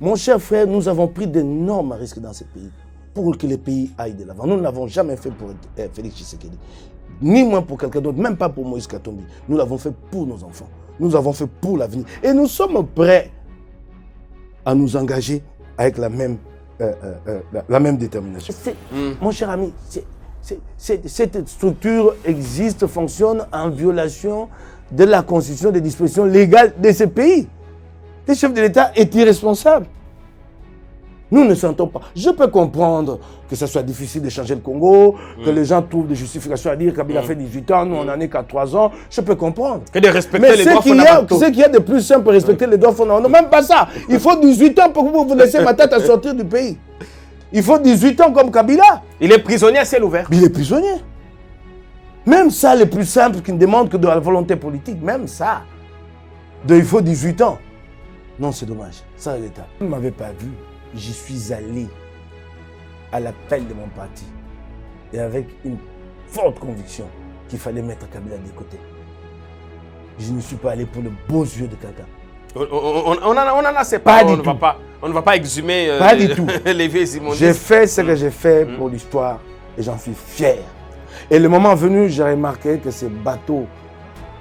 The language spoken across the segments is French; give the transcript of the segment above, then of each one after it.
Mon cher frère, nous avons pris d'énormes risques dans ce pays pour que le pays aille de l'avant. Nous ne l'avons jamais fait pour Félix Tshisekedi. Ni moins pour quelqu'un d'autre, même pas pour Moïse Katumbi. Nous l'avons fait pour nos enfants. Nous l'avons fait pour l'avenir. Et nous sommes prêts à nous engager avec la même détermination. Mon cher ami, cette structure existe, fonctionne en violation de la constitution, des dispositions légales de ce pays. Le chef de l'État est irresponsable. Nous ne sentons pas. Je peux comprendre que ce soit difficile de changer le Congo, que les gens trouvent des justifications à dire Kabila fait 18 ans, nous on en est qu'à 3 ans. Je peux comprendre. Que de respecter les droits fondamentaux. Ce qu'il y a de plus simple pour respecter les droits fondamentaux, même pas ça. Il faut 18 ans pour que vous laissez ma tête à sortir du pays. Il faut 18 ans comme Kabila. Il est prisonnier à ciel ouvert. Il est prisonnier. Même ça, le plus simple, qui ne demande que de la volonté politique, même ça. Il faut 18 ans. Non, c'est dommage. Ça, l'État. Vous ne m'avez pas vu. J'y suis allé à l'appel de mon parti. Et avec une forte conviction qu'il fallait mettre Kabila de côté. Je ne suis pas allé pour le beaux yeux de quelqu'un. On en a assez pas. On ne va pas exhumer pas du tout. Les vieux immondices. J'ai fait ce que j'ai fait pour l'histoire et j'en suis fier. Et le moment venu, j'ai remarqué que ce bateau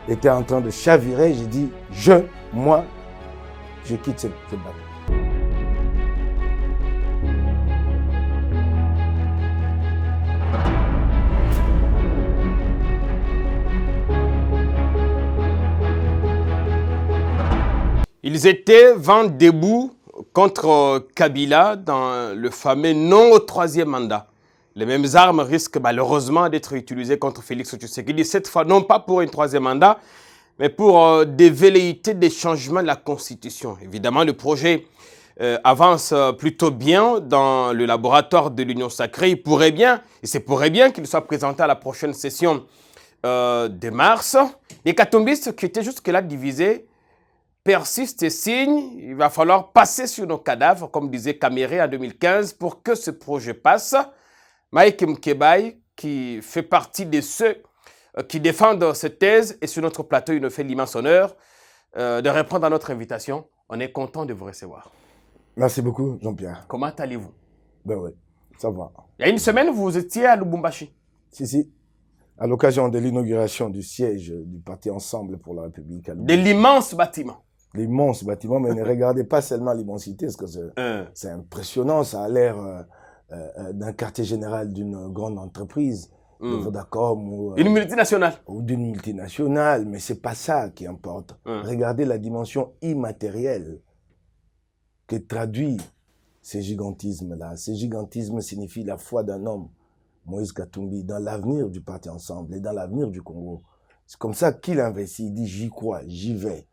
était en train de chavirer. J'ai dit, moi, je quitte ce bateau. Ils étaient vent debout contre Kabila dans le fameux non au troisième mandat. Les mêmes armes risquent malheureusement d'être utilisées contre Félix Tshisekedi, cette fois non pas pour un troisième mandat, mais pour des velléités de changement de la Constitution. Évidemment, le projet avance plutôt bien dans le laboratoire de l'Union sacrée. Il pourrait bien, et c'est pourrait bien qu'il soit présenté à la prochaine session de mars. Les katumbistes qui étaient jusque-là divisés persiste et signe, il va falloir passer sur nos cadavres, comme disait Kamere en 2015, pour que ce projet passe. Mike Mkebai, qui fait partie de ceux qui défendent cette thèse, et sur notre plateau, il nous fait l'immense honneur de répondre à notre invitation. On est content de vous recevoir. Merci beaucoup, Jean-Pierre. Comment allez-vous? Ben oui, ça va. Il y a une semaine, vous étiez à Lubumbashi. Si. À l'occasion de l'inauguration du siège du parti Ensemble pour la République. De l'immense bâtiment. L'immense bâtiment, mais ne regardez pas seulement l'immensité, parce que c'est impressionnant, ça a l'air d'un quartier général d'une grande entreprise, de Vodacom ou une multinationale. Ou d'une multinationale, mais c'est pas ça qui importe. Regardez la dimension immatérielle que traduit ces gigantismes-là. Ces gigantismes signifient la foi d'un homme, Moïse Katumbi, dans l'avenir du parti Ensemble et dans l'avenir du Congo. C'est comme ça qu'il investit, il dit j'y crois, j'y vais.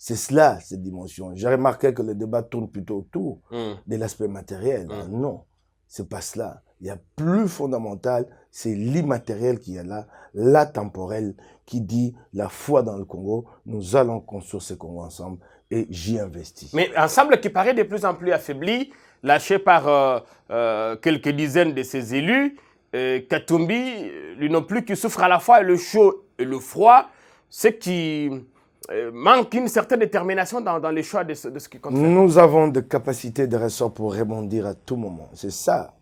C'est cela, cette dimension. J'ai remarqué que le débat tourne plutôt autour de l'aspect matériel. Non, c'est pas cela. Il y a plus fondamental, c'est l'immatériel qui est là, l'atemporel, qui dit la foi dans le Congo, nous allons construire ce Congo ensemble et j'y investis. Mais Ensemble qui paraît de plus en plus affaibli, lâché par quelques dizaines de ses élus, Katumbi, lui non plus, qui souffre à la fois le chaud et le froid, ce qui manque une certaine détermination dans les choix de ce qui compte. Nous avons des capacités de ressort pour rebondir à tout moment. C'est ça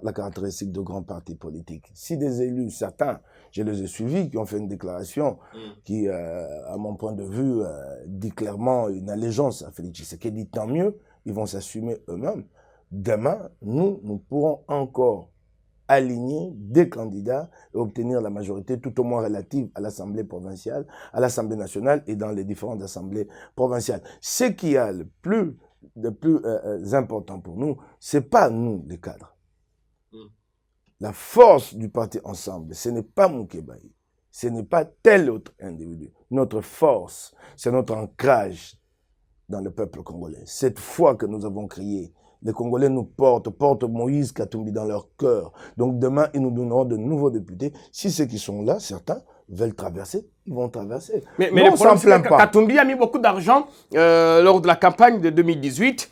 la caractéristique de grands partis politiques. Si des élus, certains, je les ai suivis, qui ont fait une déclaration qui, à mon point de vue, dit clairement une allégeance à Félix Tshisekedi, tant mieux, ils vont s'assumer eux-mêmes. Demain, nous pourrons encore aligner des candidats et obtenir la majorité tout au moins relative à l'Assemblée provinciale, à l'Assemblée nationale et dans les différentes assemblées provinciales. Ce qui a le plus important pour nous, c'est pas nous les cadres. La force du parti Ensemble, ce n'est pas Moukébaï, ce n'est pas tel autre individu. Notre force, c'est notre ancrage dans le peuple congolais. Cette foi que nous avons créée, les Congolais nous portent Moïse Katumbi dans leur cœur. Donc demain, ils nous donneront de nouveaux députés. Si ceux qui sont là, certains, veulent traverser, ils vont traverser. Mais le problème, c'est que Katumbi a mis beaucoup d'argent lors de la campagne de 2018.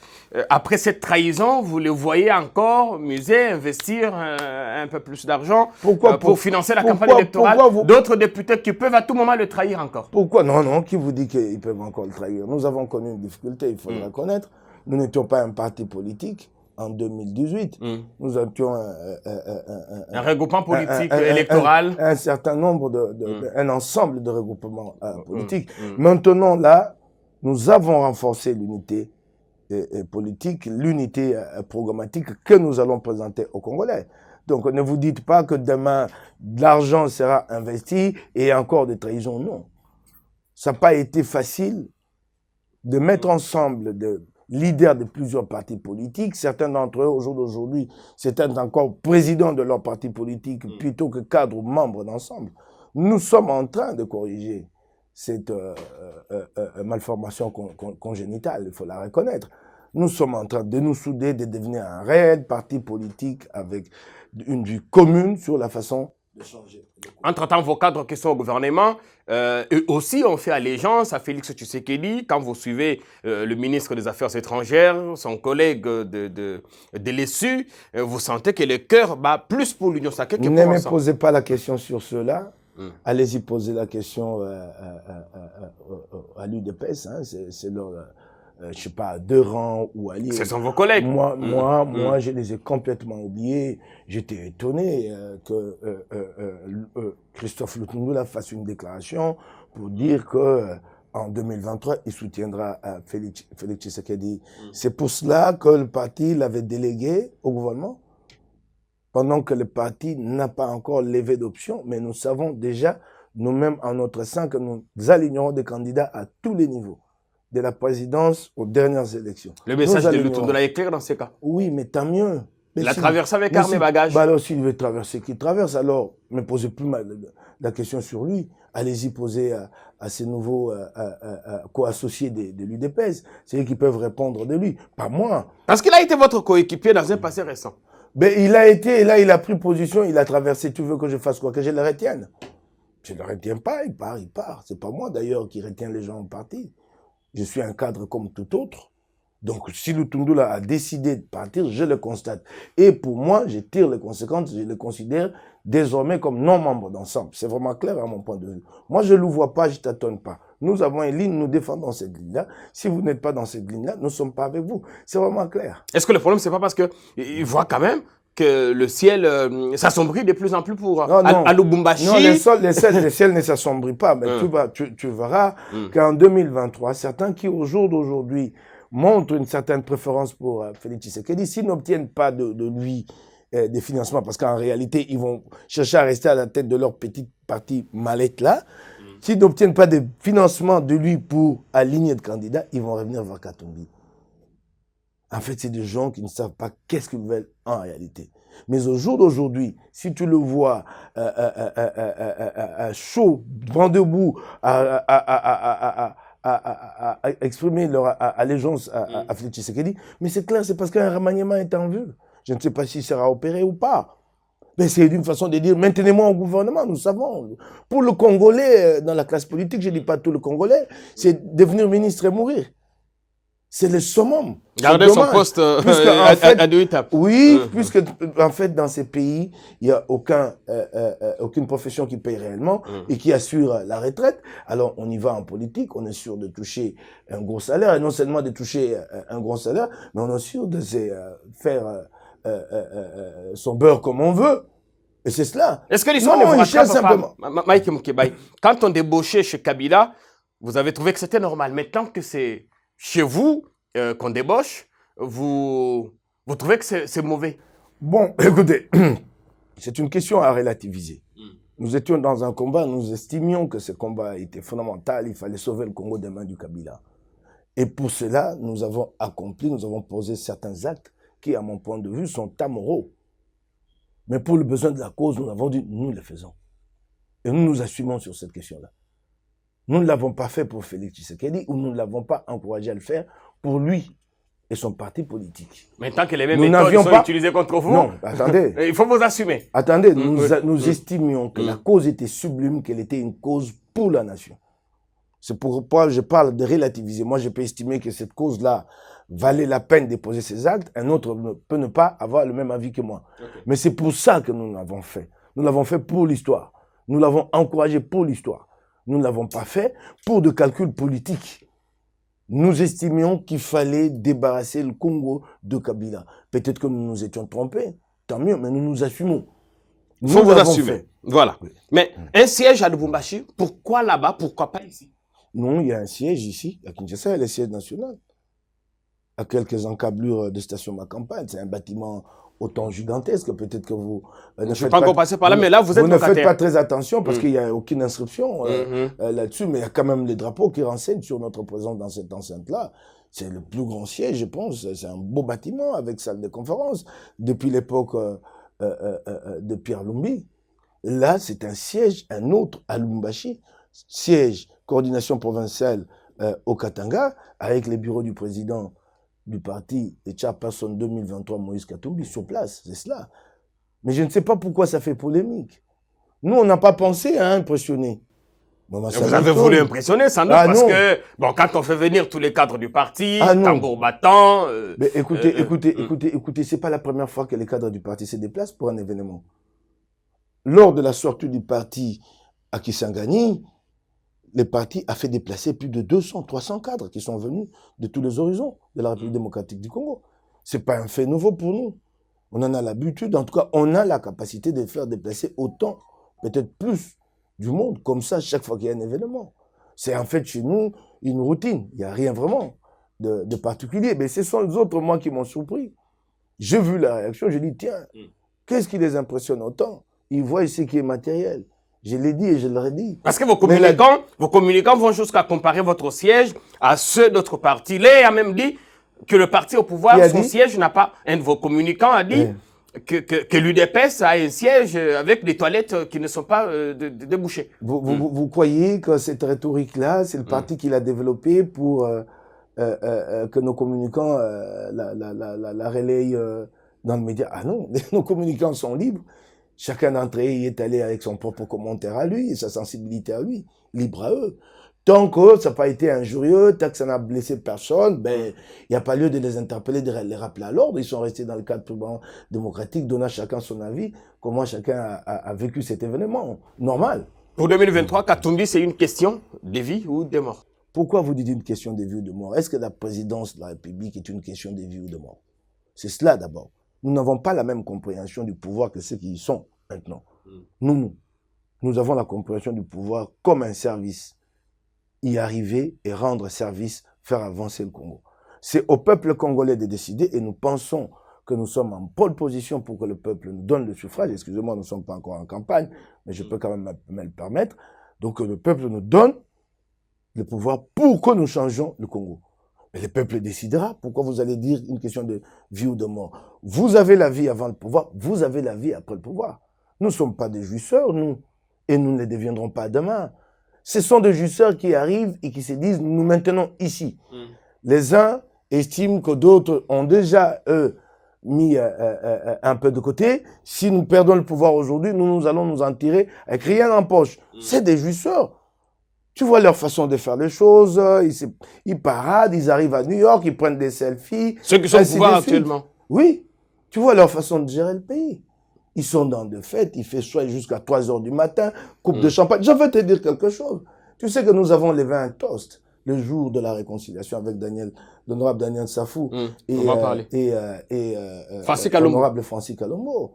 Après cette trahison, vous le voyez encore muser, investir un peu plus d'argent pour financer la campagne électorale. D'autres députés qui peuvent à tout moment le trahir encore. Pourquoi? Non, qui vous dit qu'ils peuvent encore le trahir? Nous avons connu une difficulté, il faut le reconnaître. Nous n'étions pas un parti politique en 2018. Nous étions un regroupement politique électoral. Un certain nombre un ensemble de regroupements politiques. Maintenant, là, nous avons renforcé l'unité politique, l'unité programmatique que nous allons présenter aux Congolais. Donc, ne vous dites pas que demain, de l'argent sera investi et encore des trahisons. Non. Ça n'a pas été facile de mettre ensemble des leaders de plusieurs partis politiques. Certains d'entre eux, au jour d'aujourd'hui, certains encore présidents de leur parti politique plutôt que cadres ou membres d'ensemble. Nous sommes en train de corriger cette malformation congénitale, il faut la reconnaître. Nous sommes en train de nous souder, de devenir un réel parti politique avec une vue commune sur la façon de changer. Entre-temps, vos cadres qui sont au gouvernement, eux aussi ont fait allégeance à Félix Tshisekedi. Quand vous suivez le ministre des Affaires étrangères, son collègue de l'ESU, vous sentez que le cœur bat plus pour l'Union sacrée que pour Ne me ensemble. posez pas la question sur cela. Allez-y poser la question à l'UDPS. Hein. C'est leur... je ne sais pas, deux rangs ou alliés. Ce sont vos collègues. Moi, je les ai complètement oubliés. J'étais étonné que Christophe Lutundula fasse une déclaration pour dire que en 2023, il soutiendra Félix Tshisekedi. C'est pour cela que le parti l'avait délégué au gouvernement, pendant que le parti n'a pas encore levé d'option, mais nous savons déjà, nous-mêmes en notre sein, que nous alignerons des candidats à tous les niveaux, de la présidence aux dernières élections. Le message de Lutundula est clair dans ces cas. Oui, mais tant mieux. Il a traversé avec armes et bagages. Alors, s'il veut traverser, qu'il traverse. Alors, ne posez plus la question sur lui. Allez-y poser à ces nouveaux co-associés de l'UDPS. C'est eux qui peuvent répondre de lui, pas moi. Parce qu'il a été votre coéquipier dans un passé récent. Ben, il a été, et là, il a pris position, il a traversé. Tu veux que je fasse quoi? Que je le retienne? Je ne le retiens pas, il part. C'est pas moi, d'ailleurs, qui retiens les gens en parti. Je suis un cadre comme tout autre. Donc, si Lutundula a décidé de partir, je le constate. Et pour moi, je tire les conséquences, je le considère désormais comme non-membre d'ensemble. C'est vraiment clair à mon point de vue. Moi, je ne le vois pas, je ne tâtonne pas. Nous avons une ligne, nous défendons cette ligne-là. Si vous n'êtes pas dans cette ligne-là, nous ne sommes pas avec vous. C'est vraiment clair. Est-ce que le problème, c'est pas parce qu'il voit quand même que le ciel s'assombrit de plus en plus pour Lubumbashi? Non, le ciel ne s'assombrit pas. Mais tu verras qu'en 2023, certains qui, au jour d'aujourd'hui, montrent une certaine préférence pour Félix Tshisekedi, s'ils n'obtiennent pas de lui des financements, parce qu'en réalité, ils vont chercher à rester à la tête de leur petite partie mallette là, s'ils n'obtiennent pas de financement de lui pour aligner de candidats, ils vont revenir vers Katumbi. En fait, c'est des gens qui ne savent pas qu'est-ce qu'ils veulent en réalité. Mais au jour d'aujourd'hui, si tu le vois chaud, vent debout, à exprimer leur allégeance à Félix Tshisekedi, mais c'est clair, c'est parce qu'un remaniement est en vue. Je ne sais pas s'il sera opéré ou pas. Mais c'est une façon de dire, maintenez-moi au gouvernement, nous savons. Pour le Congolais, dans la classe politique, je ne dis pas tout le Congolais, c'est devenir ministre et mourir. C'est le summum. Garder son poste à deux étapes. Oui, puisque en fait, dans ces pays, il n'y a aucune profession qui paye réellement et qui assure la retraite. Alors, on y va en politique, on est sûr de toucher un gros salaire, et non seulement de toucher un gros salaire, mais on est sûr de faire son beurre comme on veut. Et c'est cela. Est-ce que l'histoire ne vous rattrape pas, Mike Moukébaye? Quand on débauchait chez Kabila, vous avez trouvé que c'était normal. Maintenant que c'est chez vous qu'on débauche, vous trouvez que c'est mauvais? Bon, écoutez, c'est une question à relativiser. Nous étions dans un combat, nous estimions que ce combat était fondamental, il fallait sauver le Congo des mains du Kabila. Et pour cela, nous avons accompli, nous avons posé certains actes qui, à mon point de vue, sont amoraux. Mais pour le besoin de la cause, nous avons dit, nous le faisons. Et nous nous assumons sur cette question-là. Nous ne l'avons pas fait pour Félix Tshisekedi ou nous ne l'avons pas encouragé à le faire pour lui et son parti politique. Mais tant que les mêmes méthodes sont utilisées contre vous, non, attendez. Il faut vous assumer. Attendez, nous estimions que la cause était sublime, qu'elle était une cause pour la nation. C'est pourquoi je parle de relativiser. Moi, je peux estimer que cette cause-là valait la peine de poser ses actes. Un autre peut ne pas avoir le même avis que moi. Okay. Mais c'est pour ça que nous l'avons fait. Nous l'avons fait pour l'histoire. Nous l'avons encouragé pour l'histoire. Nous ne l'avons pas fait pour de calculs politiques. nous estimions qu'il fallait débarrasser le Congo de Kabila. Peut-être que nous nous étions trompés, tant mieux, mais nous nous assumons. Il faut vous assumer. Voilà. Oui. Mais un siège à Lubumbashi, pourquoi là-bas, pourquoi pas ici? Non, il y a un siège ici, à Kinshasa, il y a le siège national. À quelques encablures de station Ma Campagne. C'est un bâtiment autant gigantesque, peut-être que vous... je ne suis pas encore passé par là, mais là, vous êtes locataire. Vous ne faites pas très attention parce qu'il n'y a aucune inscription là-dessus, mais il y a quand même les drapeaux qui renseignent sur notre présence dans cette enceinte-là. C'est le plus grand siège, je pense. C'est un beau bâtiment avec salle de conférence depuis l'époque de Pierre Lumbi. Là, c'est un siège, un autre à Lubumbashi, siège, coordination provinciale au Katanga, avec les bureaux du président du parti et chairperson 2023 Moïse Katumbi sur place, c'est cela. Mais je ne sais pas pourquoi ça fait polémique. Nous, on n'a pas pensé à impressionner. Bon, vous avez voulu impressionner, sans doute, parce que, bon, quand on fait venir tous les cadres du parti, tambour battant... Mais écoutez, c'est pas la première fois que les cadres du parti se déplacent pour un événement. Lors de la sortie du parti à Kisangani, le parti a fait déplacer plus de 200, 300 cadres qui sont venus de tous les horizons de la République démocratique du Congo. C'est pas un fait nouveau pour nous. On en a l'habitude, en tout cas, on a la capacité de faire déplacer autant, peut-être plus, du monde, comme ça, chaque fois qu'il y a un événement. C'est en fait chez nous une routine. Il n'y a rien vraiment de particulier. Mais ce sont les autres, moi, qui m'ont surpris. J'ai vu la réaction, j'ai dit, tiens, qu'est-ce qui les impressionne autant? Ils voient ce qui est matériel. Je l'ai dit et je l'aurais dit. Parce que vos communicants vont jusqu'à comparer votre siège à ceux d'autres partis. Là, il a même dit que le parti au pouvoir, son siège n'a pas... Un de vos communicants a dit que l'UDPS a un siège avec des toilettes qui ne sont pas débouchées. Vous croyez que cette rhétorique-là, c'est le parti qui l'a développée pour que nos communicants la relayent dans le média? Ah non, nos communicants sont libres. Chacun d'entre eux y est allé avec son propre commentaire à lui et sa sensibilité à lui, libre à eux. Tant que ça n'a pas été injurieux, tant que ça n'a blessé personne, ben, il n'y a pas lieu de les interpeller, de les rappeler à l'ordre. Ils sont restés dans le cadre purement démocratique, donnant chacun son avis, comment chacun a vécu cet événement. Normal. Pour 2023, Katumbi, c'est une question de vie ou de mort? Pourquoi vous dites une question de vie ou de mort? Est-ce que la présidence de la République est une question de vie ou de mort? C'est cela d'abord. Nous n'avons pas la même compréhension du pouvoir que ceux qui y sont maintenant. Nous avons la compréhension du pouvoir comme un service. Y arriver et rendre service, faire avancer le Congo. C'est au peuple congolais de décider et nous pensons que nous sommes en pole position pour que le peuple nous donne le suffrage. Excusez-moi, nous ne sommes pas encore en campagne, mais je peux quand même me le permettre. Donc le peuple nous donne le pouvoir pour que nous changions le Congo. Mais le peuple décidera. Pourquoi vous allez dire une question de vie ou de mort? Vous avez la vie avant le pouvoir, vous avez la vie après le pouvoir. Nous ne sommes pas des jouisseurs, nous. Et nous ne le deviendrons pas demain. Ce sont des jouisseurs qui arrivent et qui se disent, nous maintenons ici. Les uns estiment que d'autres ont déjà, eux, mis un peu de côté. Si nous perdons le pouvoir aujourd'hui, nous allons nous en tirer avec rien en poche. C'est des jouisseurs. Tu vois leur façon de faire les choses, ils paradent, ils arrivent à New York, ils prennent des selfies. Ceux qui sont au pouvoir actuellement. Oui, tu vois leur façon de gérer le pays. Ils sont dans des fêtes, il fait soir jusqu'à 3 h du matin, coupe de champagne. Je veux te dire quelque chose. Tu sais que nous avons levé un toast le jour de la réconciliation avec l'honorable Daniel Safou et l'honorable Francis Kalombo.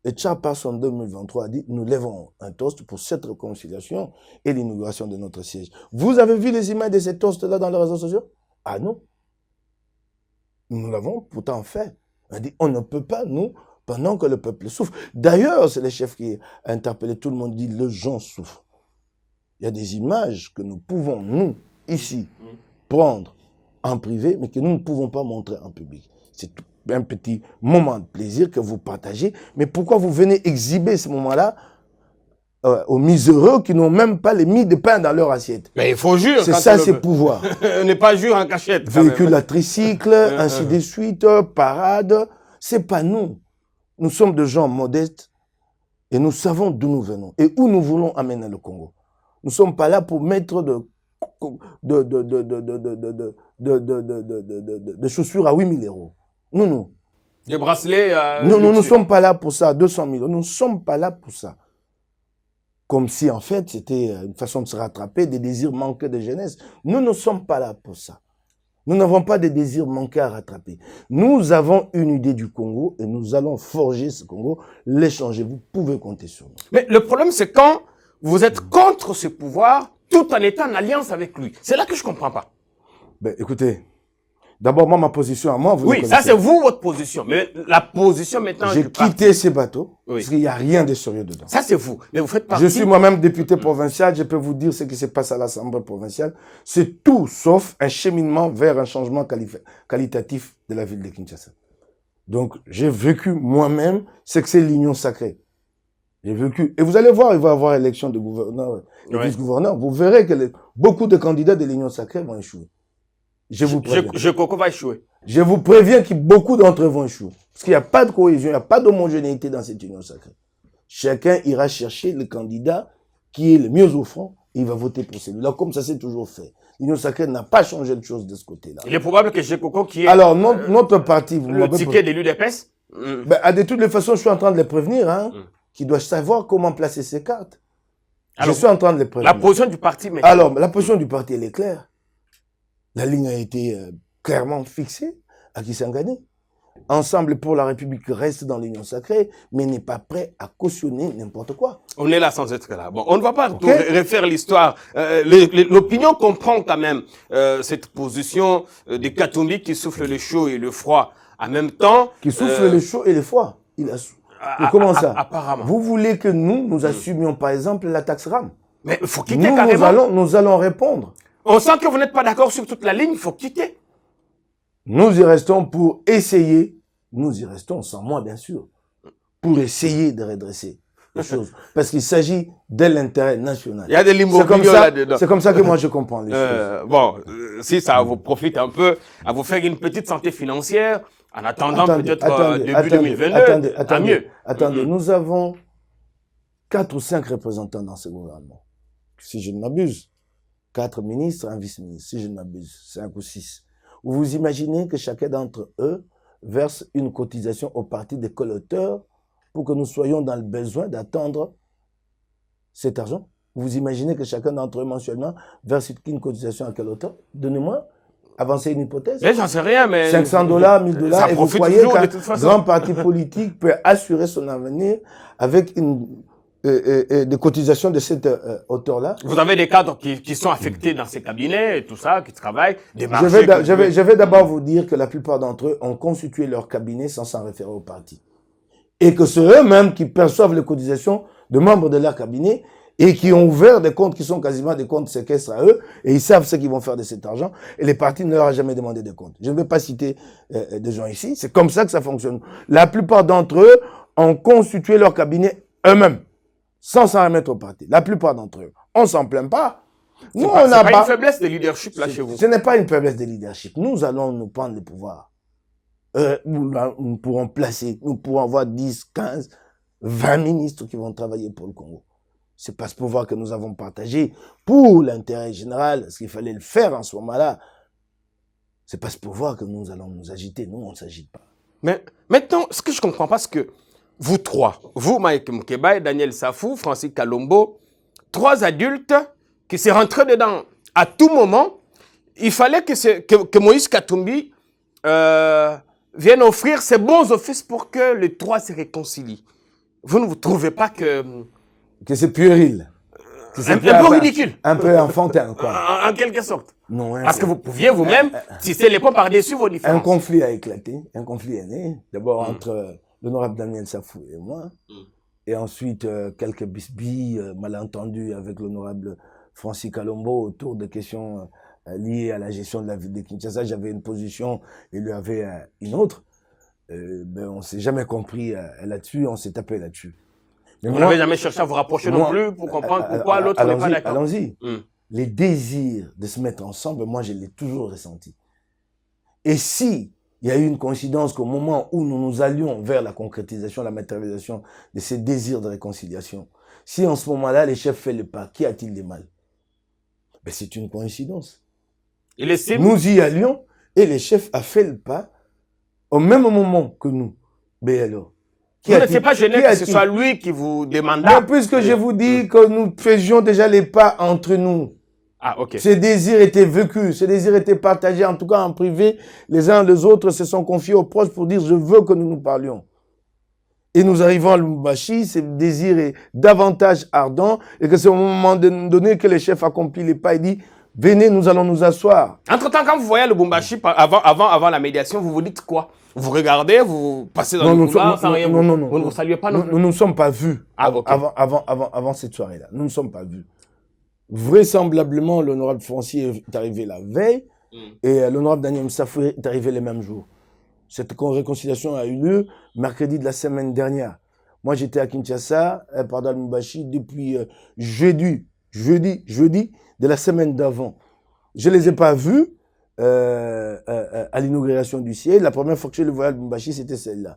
Et chairperson 2023 a dit, nous levons un toast pour cette réconciliation et l'inauguration de notre siège. Vous avez vu les images de ces toasts-là dans les réseaux sociaux? Ah non. Nous l'avons pourtant fait. On a dit, on ne peut pas, nous, pendant que le peuple souffre. D'ailleurs, c'est le chef qui a interpellé tout le monde, dit, les gens souffrent. Il y a des images que nous pouvons, nous, ici, prendre en privé, mais que nous ne pouvons pas montrer en public. C'est un petit moment de plaisir que vous partagez. Mais pourquoi vous venez exhiber ce moment-là aux miséreux qui n'ont même pas les mie de pain dans leur assiette? Mais il faut jurer. C'est ça, c'est pouvoir. On n'est pas jure en cachette. Véhicule à tricycle, ainsi de suite, parade. C'est pas nous. Nous sommes des gens modestes et nous savons d'où nous venons et où nous voulons amener le Congo. Nous ne sommes pas là pour mettre de chaussures à 8 000 €. Non. Des bracelets nous ne sommes pas là pour ça, 200 000 €. Nous ne sommes pas là pour ça. comme si en fait c'était une façon de se rattraper des désirs manqués de jeunesse. Nous ne sommes pas là pour ça. Nous n'avons pas de désirs manqués à rattraper. Nous avons une idée du Congo et nous allons forger ce Congo, l'échanger. Vous pouvez compter sur nous. Mais le problème, c'est quand vous êtes contre ce pouvoir tout en étant en alliance avec lui. C'est là que je comprends pas. Ben, écoutez, d'abord, moi, ma position à moi, vous Oui, ça c'est vous, votre position. Mais la position maintenant j'ai du parti. quitté ces bateaux Oui. parce qu'il n'y a rien de sérieux dedans. Ça c'est vous. Mais vous faites partie. Je suis moi-même député provincial, je peux vous dire ce qui se passe à l'Assemblée provinciale. C'est tout sauf un cheminement vers un changement qualitatif de la ville de Kinshasa. Donc, j'ai vécu moi-même ce que c'est l'union sacrée. J'ai vécu. Et vous allez voir, il va y avoir élection de gouverneur et Ouais. vice-gouverneur. Vous verrez que beaucoup de candidats de l'union sacrée vont échouer. Je vous préviens. Coco va échouer. Je vous préviens que beaucoup d'entre eux vont échouer. Parce qu'il n'y a pas de cohésion, il n'y a pas d'homogénéité dans cette union sacrée. Chacun ira chercher le candidat qui est le mieux offrant et il va voter pour celui-là, comme ça s'est toujours fait. L'union sacrée n'a pas changé de chose de ce côté-là. Il est probable que Coco qui est Alors, notre parti, vous le ticket de l'UDPS. Ben, de toutes les façons, je suis en train de les prévenir, hein, qui doivent savoir comment placer ses cartes. Alors, je suis en train de les prévenir. La position du parti maintenant. Alors, la position du parti, elle est claire. La ligne a été clairement fixée à Kisangani. Ensemble pour la République reste dans l'union sacrée, mais n'est pas prêt à cautionner n'importe quoi. On est là sans être là. Bon, on ne va pas refaire l'histoire. L'opinion comprend quand même cette position des Katumbi qui soufflent le chaud et le froid en même temps. Qui souffle le chaud et le froid. Mais comment ça? Apparemment. Vous voulez que nous assumions par exemple la taxe RAM? Mais il faut quitter carrément. Nous allons répondre. On sent que vous n'êtes pas d'accord sur toute la ligne, il faut quitter. Nous y restons pour essayer, nous y restons sans moi bien sûr, pour essayer de redresser les choses. Parce qu'il s'agit de l'intérêt national. Il y a de l'immobilier là-dedans. C'est comme ça que moi je comprends les choses. Bon, si ça vous profite un peu à vous faire une petite santé financière, en attendant peut-être début 2022, Attendez, nous avons 4 ou 5 représentants dans ce gouvernement. Si je ne m'abuse. 4 ministres, un vice-ministre, si je ne m'abuse. 5 ou 6. Vous imaginez que chacun d'entre eux verse une cotisation au parti des collecteurs pour que nous soyons dans le besoin d'attendre cet argent? Vous imaginez que chacun d'entre eux mensuellement verse une cotisation à quel auteur? Donnez-moi, avancez une hypothèse. Mais j'en sais rien, mais... $500, $1000, et vous croyez qu'un grand parti politique peut assurer son avenir avec des cotisations de cette hauteur-là? Vous avez des cadres qui sont affectés dans ces cabinets et tout ça, qui travaillent, des marchés... Je vais d'abord vous dire que la plupart d'entre eux ont constitué leur cabinet sans s'en référer au parti. Et que c'est eux-mêmes qui perçoivent les cotisations de membres de leur cabinet et qui ont ouvert des comptes qui sont quasiment des comptes séquestres à eux et ils savent ce qu'ils vont faire de cet argent et les partis ne leur ont jamais demandé de comptes. Je ne vais pas citer des gens ici, c'est comme ça que ça fonctionne. La plupart d'entre eux ont constitué leur cabinet eux-mêmes, sans s'en remettre au parti. La plupart d'entre eux. On s'en plaint pas. Nous, on n'a pas une faiblesse de leadership là chez vous. Ce n'est pas une faiblesse de leadership. Nous allons nous prendre le pouvoir. Nous pourrons placer, nous pourrons avoir 10, 15, 20 ministres qui vont travailler pour le Congo. C'est pas ce pouvoir que nous avons partagé pour l'intérêt général, ce qu'il fallait le faire en ce moment-là. C'est pas ce pouvoir que nous allons nous agiter. Nous, on ne s'agite pas. Mais maintenant, ce que je comprends pas, c'est que vous trois, vous, Mike Mukeba, Daniel Safou, Francis Kalombo, 3 adultes qui s'est rentrés dedans à tout moment, il fallait que Moïse Katumbi vienne offrir ses bons offices pour que les 3 se réconcilient. Vous ne vous trouvez pas que c'est puéril? Un peu ridicule. Un peu enfantin, quoi. En quelque sorte. Non, parce que vous pouviez vous-même tisser les ponts par-dessus vos différences. Un conflit a éclaté, un conflit est né. D'abord entre l'honorable Daniel Safou et moi. Et ensuite, quelques bisbilles malentendus avec l'honorable Francis Kalombo autour de questions liées à la gestion de la ville de Kinshasa. J'avais une position et lui avait une autre. Ben, on s'est jamais compris là-dessus, on s'est tapé là-dessus. Vous n'avez jamais cherché à vous rapprocher non plus pour comprendre pourquoi l'autre n'est pas d'accord. Allons-y. Les désirs de se mettre ensemble, moi, je l'ai toujours ressenti. Et si il y a eu une coïncidence qu'au moment où nous nous allions vers la concrétisation, la matérialisation de ces désirs de réconciliation, si en ce moment-là, les chefs font le pas, qu'y a-t-il de mal? Ben, c'est une coïncidence. Nous y allions et les chefs ont fait le pas au même moment que nous. Ben alors, Vous n'étiez pas gêné que ce soit lui qui vous demanda. Mais puisque je vous dis que nous faisions déjà les pas entre nous. Ah, ok. Ces désirs étaient vécus, ces désirs étaient partagés, en tout cas en privé. Les uns les autres se sont confiés aux proches pour dire « je veux que nous nous parlions ». Et nous arrivons à Lubumbashi, ce désir est davantage ardent et que c'est au moment donné que le chef accomplit les pas et dit « venez, nous allons nous asseoir ». Entre-temps, quand vous voyez Lubumbashi, avant la médiation, vous vous dites quoi? Vous regardez, vous passez dans le couloir sans rien, vous ne saluez pas non plus. Nous ne nous sommes pas vus avant cette soirée-là. Nous ne sommes pas vus. Vraisemblablement, l'honorable Francier est arrivé la veille et l'honorable Daniel Msafou est arrivé le même jour. Cette réconciliation a eu lieu mercredi de la semaine dernière. Moi, j'étais à Kinshasa, pardon, Lubumbashi, depuis jeudi de la semaine d'avant. Je ne les ai pas vus à l'inauguration du siège. La première fois que je les voyais à Lubumbashi, c'était celle-là.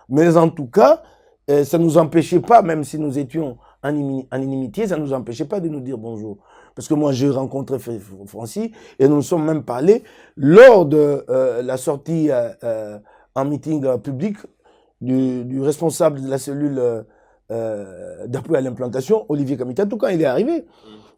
Mais en tout cas, ça ne nous empêchait pas, même si nous étions en inimitié, ça ne nous empêchait pas de nous dire bonjour. Parce que moi, j'ai rencontré Francis et nous nous sommes même parlé lors de la sortie en meeting public du responsable de la cellule d'appui à l'implantation, Olivier Kamita. Tout quand il est arrivé,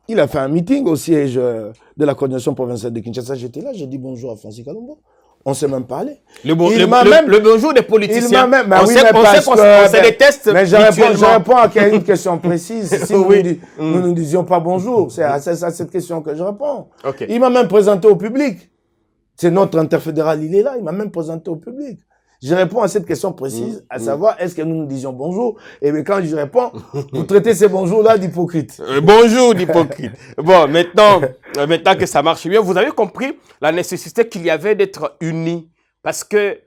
il a fait un meeting au siège de la coordination provinciale de Kinshasa. J'étais là, j'ai dit bonjour à Francis Kalombo. On s'est même parlé. Le bonjour des politiciens. On se déteste. Mais je réponds à une question précise. Si nous ne disions pas bonjour, c'est à cette question que je réponds. Okay. Il m'a même présenté au public. C'est notre interfédéral, il est là. Il m'a même présenté au public. Je réponds à cette question précise, à savoir, est-ce que nous nous disions bonjour? Et bien, quand je réponds, vous traitez ces bonjours-là d'hypocrite. Bonjour d'hypocrite. Bon, maintenant que ça marche bien, vous avez compris la nécessité qu'il y avait d'être unis. Parce que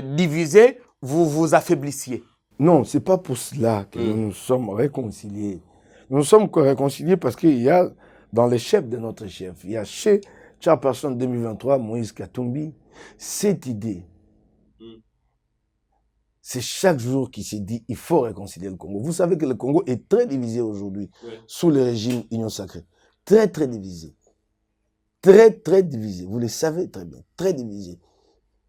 divisés, vous vous affaiblissiez. Non, c'est pas pour cela que nous nous sommes réconciliés. Nous nous sommes réconciliés parce qu'il y a, dans les chefs de notre chef, il y a chez Chairperson 2023, Moïse Katumbi, cette idée. C'est chaque jour qu'il s'est dit, il faut réconcilier le Congo. Vous savez que le Congo est très divisé aujourd'hui, sous le régime Union Sacrée. Très, très divisé. Très, très divisé. Vous le savez très bien. Très divisé.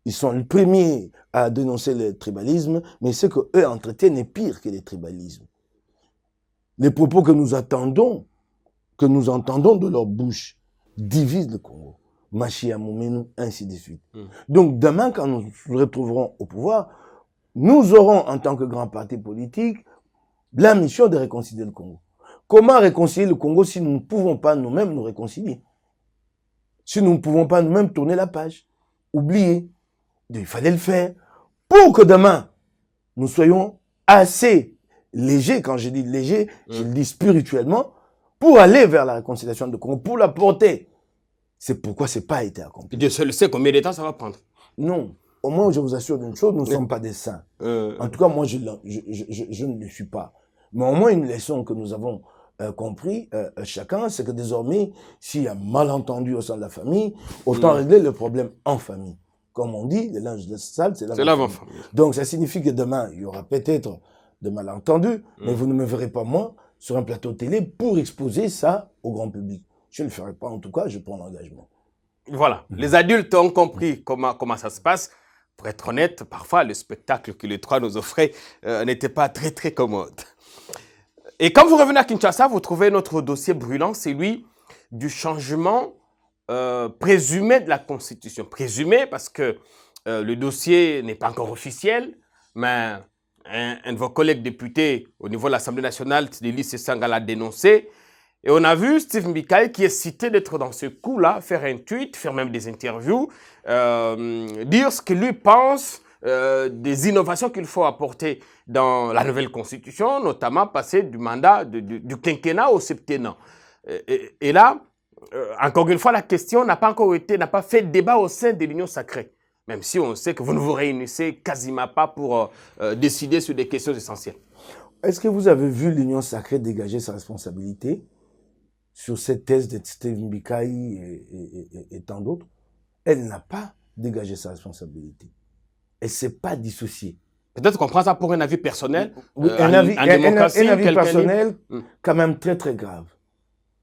Ils sont les premiers à dénoncer le tribalisme, mais ce qu'eux entretiennent est pire que le tribalisme. Les propos que nous entendons de leur bouche, divisent le Congo. Machia Moumenu, ainsi de suite. Donc demain, quand nous nous retrouverons au pouvoir, nous aurons, en tant que grand parti politique, la mission de réconcilier le Congo. Comment réconcilier le Congo si nous ne pouvons pas nous-mêmes nous réconcilier? Si nous ne pouvons pas nous-mêmes tourner la page, oublier. Il fallait le faire pour que demain, nous soyons assez légers. Quand je dis léger, je le dis spirituellement, pour aller vers la réconciliation de Congo, pour la porter. C'est pourquoi ce n'est pas été accompli. Dieu seul sait combien de temps ça va prendre. Non. Au moins, je vous assure d'une chose, nous ne sommes pas des saints. En tout cas, moi, je ne le suis pas. Mais au moins, une leçon que nous avons compris, chacun, c'est que désormais, s'il y a malentendu au sein de la famille, autant régler le problème en famille. Comme on dit, le linge sale, c'est l'avant-famille. Donc, ça signifie que demain, il y aura peut-être de malentendus, mais vous ne me verrez pas, moi, sur un plateau télé pour exposer ça au grand public. Je ne le ferai pas, en tout cas, je prends l'engagement. Voilà. Les adultes ont compris comment ça se passe. Pour être honnête, parfois, le spectacle que les trois nous offraient n'était pas très, très commode. Et quand vous revenez à Kinshasa, vous trouvez notre dossier brûlant, c'est lui du changement présumé de la Constitution. Présumé parce que le dossier n'est pas encore officiel, mais un de vos collègues députés au niveau de l'Assemblée nationale, Tideli Sesanga, l'a dénoncé. Et on a vu Steve Mbikaï qui est cité d'être dans ce coup-là, faire un tweet, faire même des interviews, dire ce que lui pense des innovations qu'il faut apporter dans la nouvelle constitution, notamment passer du mandat du quinquennat au septennat. Et là, encore une fois, la question n'a pas fait débat au sein de l'Union sacrée. Même si on sait que vous ne vous réunissez quasiment pas pour décider sur des questions essentielles. Est-ce que vous avez vu l'Union sacrée dégager sa responsabilité sur cette thèse de Steve Mbikaï et tant d'autres? Elle n'a pas dégagé sa responsabilité. Elle ne s'est pas dissociée. Peut-être qu'on prend ça pour un avis personnel. Oui, un avis personnel quand même très très grave.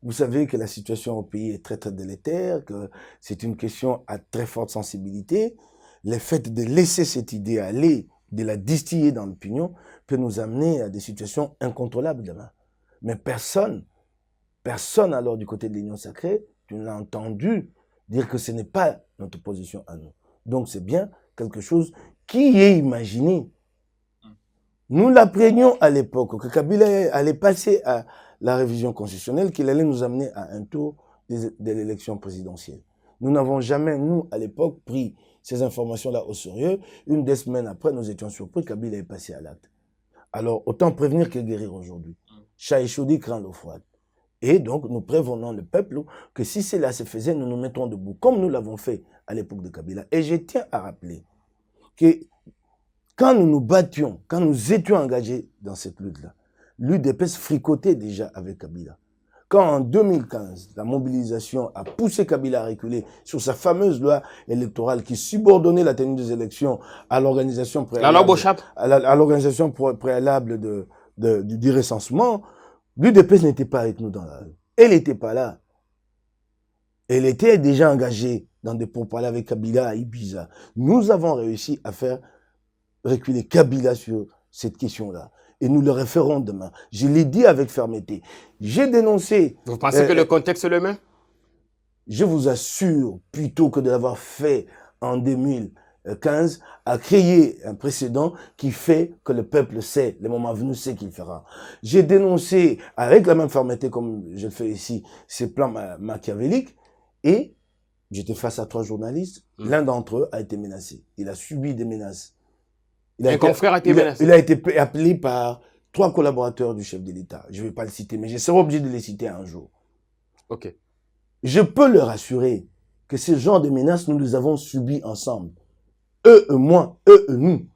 Vous savez que la situation au pays est très très délétère, que c'est une question à très forte sensibilité. Le fait de laisser cette idée aller de la distiller dans l'opinion, peut nous amener à des situations incontrôlables demain. Mais personne alors du côté de l'Union sacrée, tu l'as entendu dire que ce n'est pas notre position à nous. Donc c'est bien quelque chose qui est imaginé. Nous l'apprenions à l'époque, que Kabila allait passer à la révision constitutionnelle, qu'il allait nous amener à un tour de l'élection présidentielle. Nous n'avons jamais, nous, à l'époque, pris ces informations-là au sérieux. Une des semaines après, nous étions surpris, Kabila est passé à l'acte. Alors, autant prévenir que guérir aujourd'hui. Chat échaudé craint l'eau froide. Et donc, nous prévenons le peuple que si cela se faisait, nous nous mettrons debout, comme nous l'avons fait à l'époque de Kabila. Et je tiens à rappeler que quand nous nous battions, quand nous étions engagés dans cette lutte-là, l'UDPS fricotait déjà avec Kabila. Quand en 2015, la mobilisation a poussé Kabila à reculer sur sa fameuse loi électorale qui subordonnait la tenue des élections à l'organisation préalable, à l'organisation préalable du recensement, l'UDPS n'était pas avec nous dans la rue. Elle n'était pas là. Elle était déjà engagée dans des pourparlers avec Kabila à Ibiza. Nous avons réussi à faire reculer Kabila sur cette question-là. Et nous le referons demain. Je l'ai dit avec fermeté. J'ai dénoncé... Vous pensez que le contexte est le même? Je vous assure, plutôt que de l'avoir fait en 2015, à créer un précédent qui fait que le peuple sait, le moment venu, sait qu'il fera. J'ai dénoncé, avec la même fermeté comme je le fais ici, ces plans machiavéliques, et j'étais face à 3 journalistes. L'un d'entre eux a été menacé. Il a subi des menaces. Un confrère a été menacé. Il a été appelé par 3 collaborateurs du chef de l'État. Je ne vais pas le citer, mais je serai obligé de les citer un jour. Ok. Je peux leur assurer que ce genre de menaces, nous les avons subis ensemble. Eux et moi, eux et nous,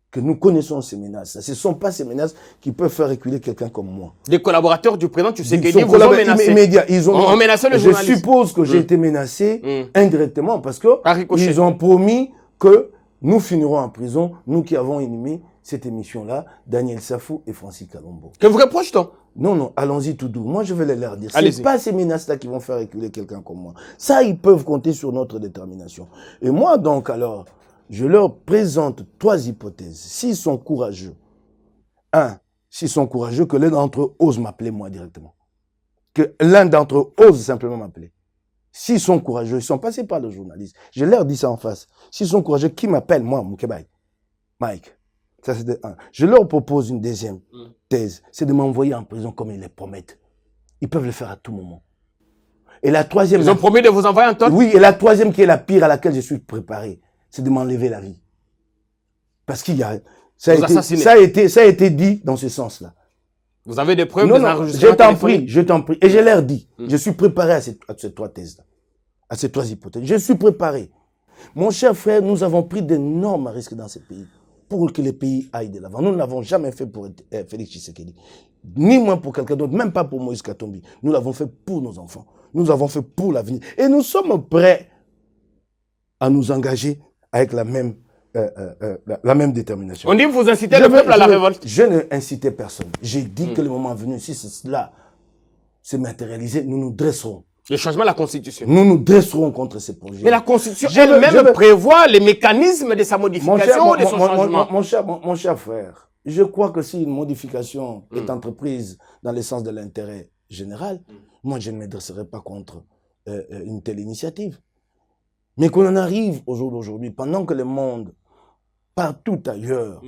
que nous connaissons ces menaces. Ce ne sont pas ces menaces qui peuvent faire reculer quelqu'un comme moi. Des collaborateurs du président, tu sais qu'ils vous ont menacé. Ils ont menacé le journaliste. Je suppose que j'ai été menacé indirectement parce qu'ils ont promis que nous finirons en prison, nous qui avons animé cette émission-là, Daniel Safou et Francis Kalombo. Que vous reproche-t-on? Non, allons-y tout doux. Moi, je vais leur dire. Ce n'est pas ces menaces-là qui vont faire reculer quelqu'un comme moi. Ça, ils peuvent compter sur notre détermination. Et moi, donc, alors, je leur présente 3 hypothèses. S'ils sont courageux, s'ils sont courageux, que l'un d'entre eux ose m'appeler moi directement. Que l'un d'entre eux ose simplement m'appeler. S'ils sont courageux, ils sont passés par le journaliste. Je leur dis ça en face. S'ils sont courageux, qui m'appelle, moi, Moukebaï? Mike. Ça, c'est un. Je leur propose une deuxième thèse. C'est de m'envoyer en prison comme ils le promettent. Ils peuvent le faire à tout moment. Et la troisième... Ils ont promis de vous envoyer en tôle? Oui, et la troisième qui est la pire à laquelle je suis préparé, c'est de m'enlever la vie. Parce qu'il y a... Ça a été dit dans ce sens-là. Vous avez des preuves? Non, je t'en prie. Et je leur dis, je suis préparé à ces 3 thèses-là, à ces 3 hypothèses. Je suis préparé. Mon cher frère, nous avons pris d'énormes risques dans ce pays pour que le pays aille de l'avant. Nous ne l'avons jamais fait pour Félix Tshisekedi. Ni moins pour quelqu'un d'autre, même pas pour Moïse Katumbi. Nous l'avons fait pour nos enfants. Nous l'avons fait pour l'avenir. Et nous sommes prêts à nous engager avec la même détermination. On dit que vous incitez le peuple à la révolte. Je ne incitais personne. J'ai dit que le moment venu, si cela se matérialisait, nous nous dresserons. Le changement de la Constitution. Nous nous dresserons contre ces projets. Mais la Constitution elle-même prévoit les mécanismes de sa modification ou de son changement. Mon cher frère, je crois que si une modification est entreprise dans le sens de l'intérêt général, moi je ne me dresserai pas contre une telle initiative. Mais qu'on en arrive au jour d'aujourd'hui, pendant que le monde, partout ailleurs,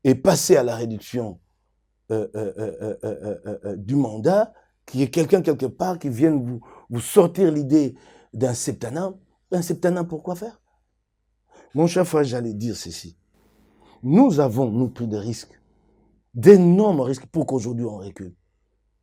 est passé à la réduction du mandat, qu'il y ait quelqu'un quelque part qui vienne vous sortir l'idée d'un septennat. Un septennat, pourquoi faire? Mon cher frère, j'allais dire ceci. Nous avons, nous, pris des risques, d'énormes risques pour qu'aujourd'hui on recule.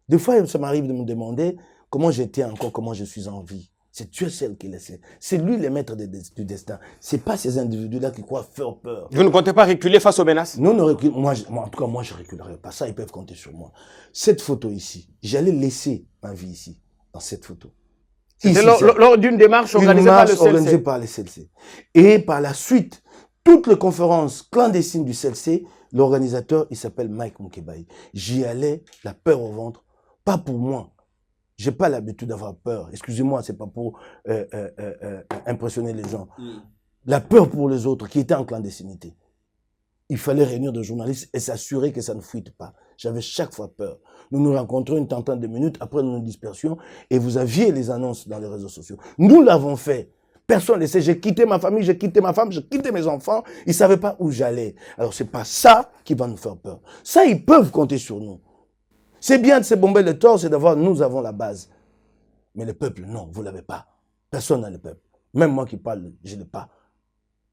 Des fois, ça m'arrive de me demander comment j'étais encore, comment je suis en vie. C'est Dieu seul qui le sait. C'est lui le maître du destin. Ce n'est pas ces individus-là qui croient faire peur. Vous ne comptez pas reculer face aux menaces? Non, en tout cas, moi, je ne reculerai pas. Ça, ils peuvent compter sur moi. Cette photo ici, j'allais laisser ma vie ici, dans cette photo. C'était lors d'une démarche organisée par le CLC. Et par la suite, toutes les conférences clandestines du CLC, l'organisateur, il s'appelle Mike Moukebaï. J'y allais, la peur au ventre, pas pour moi. Je n'ai pas l'habitude d'avoir peur. Excusez-moi, ce n'est pas pour impressionner les gens. La peur pour les autres qui étaient en clandestinité. il fallait réunir des journalistes et s'assurer que ça ne fuite pas. J'avais chaque fois peur. Nous nous rencontrions une trentaine de minutes, après nous nous dispersions, et vous aviez les annonces dans les réseaux sociaux. Nous l'avons fait. Personne ne sait. J'ai quitté ma famille, j'ai quitté ma femme, j'ai quitté mes enfants. Ils ne savaient pas où j'allais. Alors, c'est pas ça qui va nous faire peur. Ça, ils peuvent compter sur nous. C'est bien de se bomber le torse et d'avoir, nous avons la base. Mais le peuple, non, vous ne l'avez pas. Personne n'a le peuple. Même moi qui parle, je ne l'ai pas.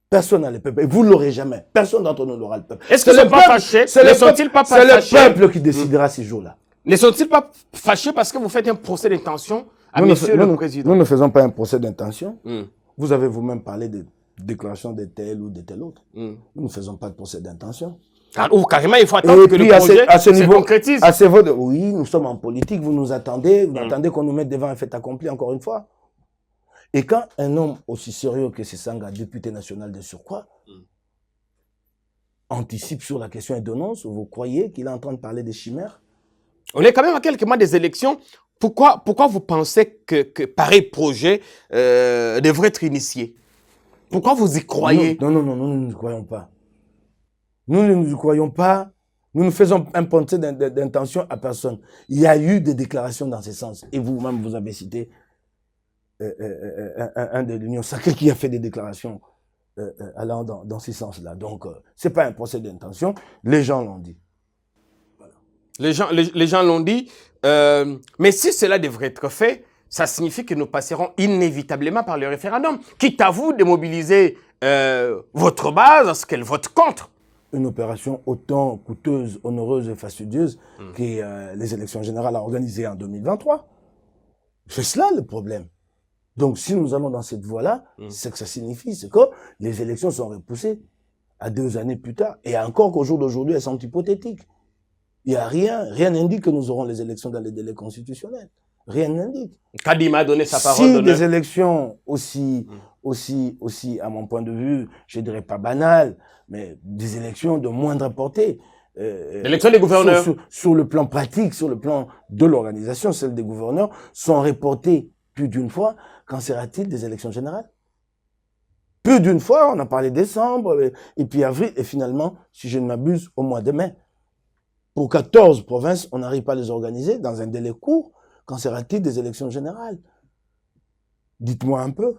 Personne n'a le peuple. Et vous ne l'aurez jamais. personne d'entre nous n'aura le peuple. Est-ce que sont pas fâchés? Ne sont-ils pas fâchés? C'est le peuple qui décidera ces jours-là. Ne sont-ils pas fâchés parce que vous faites un procès d'intention à monsieur le président? Nous ne faisons pas un procès d'intention. Vous avez vous-même parlé de déclaration de tel ou de tel autre. Nous ne faisons pas de procès d'intention. Ou carrément, il faut attendre que le projet se concrétise. Oui, nous sommes en politique, vous nous attendez, vous attendez qu'on nous mette devant un fait accompli encore une fois. Et quand un homme aussi sérieux que Sesanga, député national de surcroît, anticipe sur la question et dénonce, vous croyez qu'il est en train de parler des chimères? On est quand même à quelques mois des élections. Pourquoi vous pensez que pareil projet devrait être initié? Pourquoi vous y croyez? Non, nous ne croyons pas. Nous ne nous croyons pas. Nous ne faisons un procès d'intention à personne. Il y a eu des déclarations dans ce sens. Et vous-même, vous avez cité un de l'Union sacrée qui a fait des déclarations allant dans ce sens-là. Donc, ce n'est pas un procès d'intention. Les gens l'ont dit. Voilà. Les gens l'ont dit. Mais si cela devrait être fait, ça signifie que nous passerons inévitablement par le référendum. Quitte à vous de mobiliser votre base à ce qu'elle vote contre. Une opération autant coûteuse, onéreuse et fastidieuse que les élections générales organisées en 2023. C'est cela le problème. Donc, si nous allons dans cette voie-là, c'est que ça signifie, c'est que les élections sont repoussées à 2 années plus tard. Et encore qu'au jour d'aujourd'hui, elles sont hypothétiques. Il n'y a rien n'indique que nous aurons les élections dans les délais constitutionnels. Rien n'indique. Kadima a donné sa parole. Si des élections aussi, à mon point de vue, je dirais pas banales, mais des élections de moindre portée. L'élection des gouverneurs. Sur le plan pratique, sur le plan de l'organisation, celles des gouverneurs, sont reportées plus d'une fois. Qu'en sera-t-il des élections générales? Plus d'une fois, on a parlé décembre, et puis avril, et finalement, si je ne m'abuse, au mois de mai. Pour 14 provinces, on n'arrive pas à les organiser dans un délai court. Qu'en sera-t-il des élections générales? Dites-moi un peu.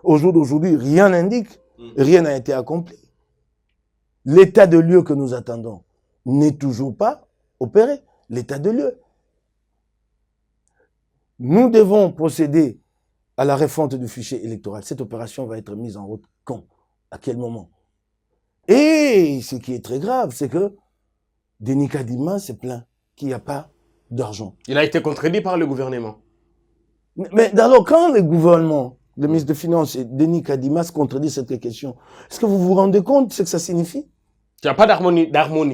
Au jour d'aujourd'hui, rien n'indique, rien n'a été accompli. L'état de lieu que nous attendons n'est toujours pas opéré. L'état de lieu. Nous devons procéder à la refonte du fichier électoral. Cette opération va être mise en route quand? À quel moment? Et ce qui est très grave, c'est que Denis Kadima s'est plaint qu'il n'y a pas d'argent. Il a été contredit par le gouvernement. Mais alors, quand le gouvernement, le ministre des Finances et Denis Kadima se contredit cette question, est-ce que vous vous rendez compte de ce que ça signifie? Il n'y a pas d'harmonie.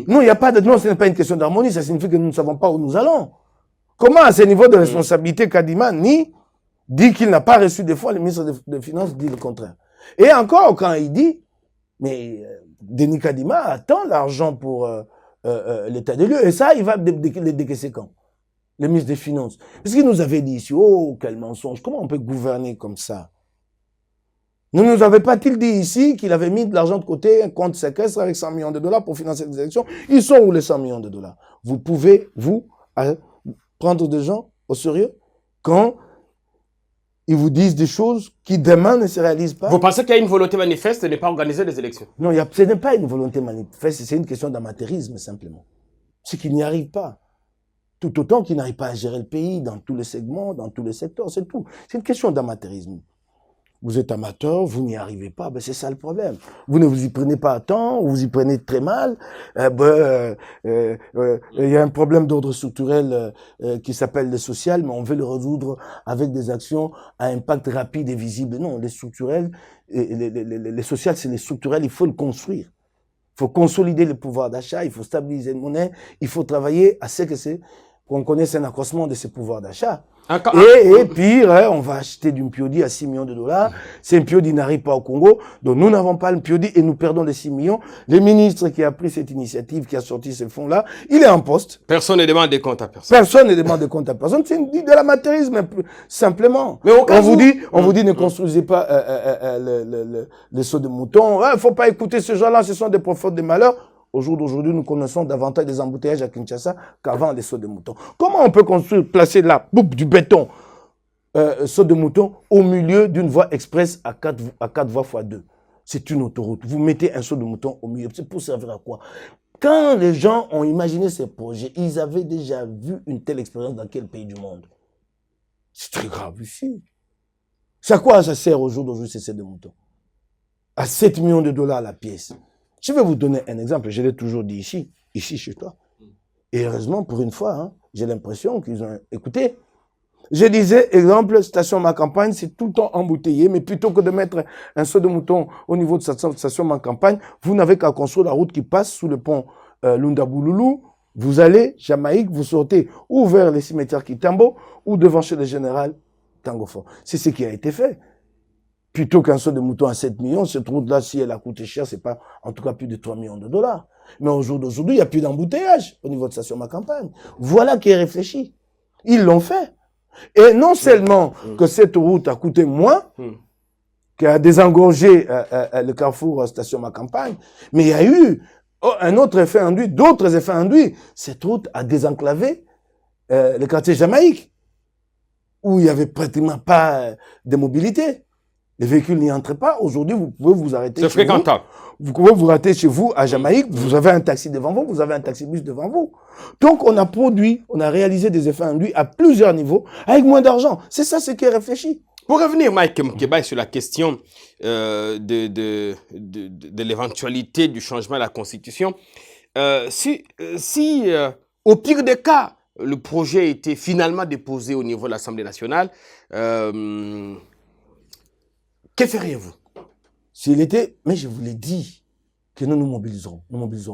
Non, il n'y a pas de... Non, ce n'est pas une question d'harmonie, ça signifie que nous ne savons pas où nous allons. Comment, à ce niveau de responsabilité, Kadima dit qu'il n'a pas reçu des fois, le ministre des Finances dit le contraire. Et encore, quand il dit, mais Denis Kadima attend l'argent pour l'état des lieux, et ça, il va les décaisser quand? Le ministre des Finances. Parce qu'il nous avait dit ici, oh, quel mensonge, comment on peut gouverner comme ça? Ne nous avait pas-il dit ici qu'il avait mis de l'argent de côté, un compte séquestre avec 100 millions de dollars pour financer les élections? Ils sont où les 100 millions de dollars? Vous pouvez, prendre des gens au sérieux quand ils vous disent des choses qui demain ne se réalisent pas? Vous pensez qu'il y a une volonté manifeste de ne pas organiser les élections? Non, ce n'est pas une volonté manifeste, c'est une question d'amateurisme simplement. C'est qu'ils n'y arrivent pas. Tout autant qu'ils n'arrivent pas à gérer le pays dans tous les segments, dans tous les secteurs, c'est tout. C'est une question d'amateurisme. Vous êtes amateur, vous n'y arrivez pas, ben c'est ça le problème. Vous ne vous y prenez pas à temps, vous y prenez très mal. Il y a un problème d'ordre structurel qui s'appelle le social, mais on veut le résoudre avec des actions à impact rapide et visible. Non, les structurels, les sociales, c'est les structurels, il faut le construire. Il faut consolider le pouvoir d'achat, il faut stabiliser la monnaie, il faut travailler à ce qu'on connaisse un accroissement de ce pouvoir d'achat. Et pire, on va acheter du Mpiodi à 6 millions de dollars. C'est Mpiodi n'arrive pas au Congo. Donc nous n'avons pas le Mpiodi et nous perdons les 6 millions. Le ministre qui a pris cette initiative, qui a sorti ces fonds-là, il est en poste. Personne ne demande des comptes à personne. Personne ne demande des comptes à personne. C'est de l'amateurisme, simplement. Mais on vous dit, ne construisez pas les sauts de mouton. Il faut pas écouter ces gens-là, ce sont des prophètes de malheur. au jour d'aujourd'hui, nous connaissons davantage des embouteillages à Kinshasa qu'avant les sauts de moutons. Comment on peut construire, placer là, du béton, saut de mouton, au milieu d'une voie express à 4 voies x 2? C'est une autoroute. Vous mettez un saut de mouton au milieu. C'est pour servir à quoi? Quand les gens ont imaginé ces projets, ils avaient déjà vu une telle expérience dans quel pays du monde? C'est très grave ici. C'est à quoi ça sert au jour d'aujourd'hui ces sauts de mouton? À 7 millions de dollars la pièce. Je vais vous donner un exemple, je l'ai toujours dit ici chez toi. Et heureusement, pour une fois, hein, j'ai l'impression qu'ils ont écouté. Je disais, exemple, station Ma Campagne, c'est tout le temps embouteillé, mais plutôt que de mettre un saut de mouton au niveau de cette station Ma Campagne, vous n'avez qu'à construire la route qui passe sous le pont Lunda-Bouloulou. Vous allez, Jamaïque, vous sortez ou vers les cimetières Kitambo, ou devant chez le général Tangofo. C'est ce qui a été fait. Plutôt qu'un saut de mouton à 7 millions, cette route-là, si elle a coûté cher, c'est pas, en tout cas, plus de 3 millions de dollars. Mais au jour d'aujourd'hui, il n'y a plus d'embouteillage au niveau de station Ma Campagne. Voilà qui est réfléchi. Ils l'ont fait. Et non seulement que cette route a coûté moins, qui a désengorgé le carrefour station Ma Campagne, mais il y a eu un autre effet induit, d'autres effets induits. Cette route a désenclavé le quartier Jamaïque, où il n'y avait pratiquement pas de mobilité. Les véhicules n'y entraient pas. Aujourd'hui, vous pouvez vous arrêter. C'est fréquentable. Vous pouvez vous arrêter chez vous à Jamaïque. Vous avez un taxi devant vous. Vous avez un taxi-bus devant vous. Donc, on a réalisé des effets induits à plusieurs niveaux avec moins d'argent. C'est ça ce qui est réfléchi. Pour revenir, Mike Mkebaye, sur la question de l'éventualité du changement de la Constitution, si au pire des cas, le projet était finalement déposé au niveau de l'Assemblée nationale, que feriez-vous? S'il était, mais je vous l'ai dit, que nous mobiliserons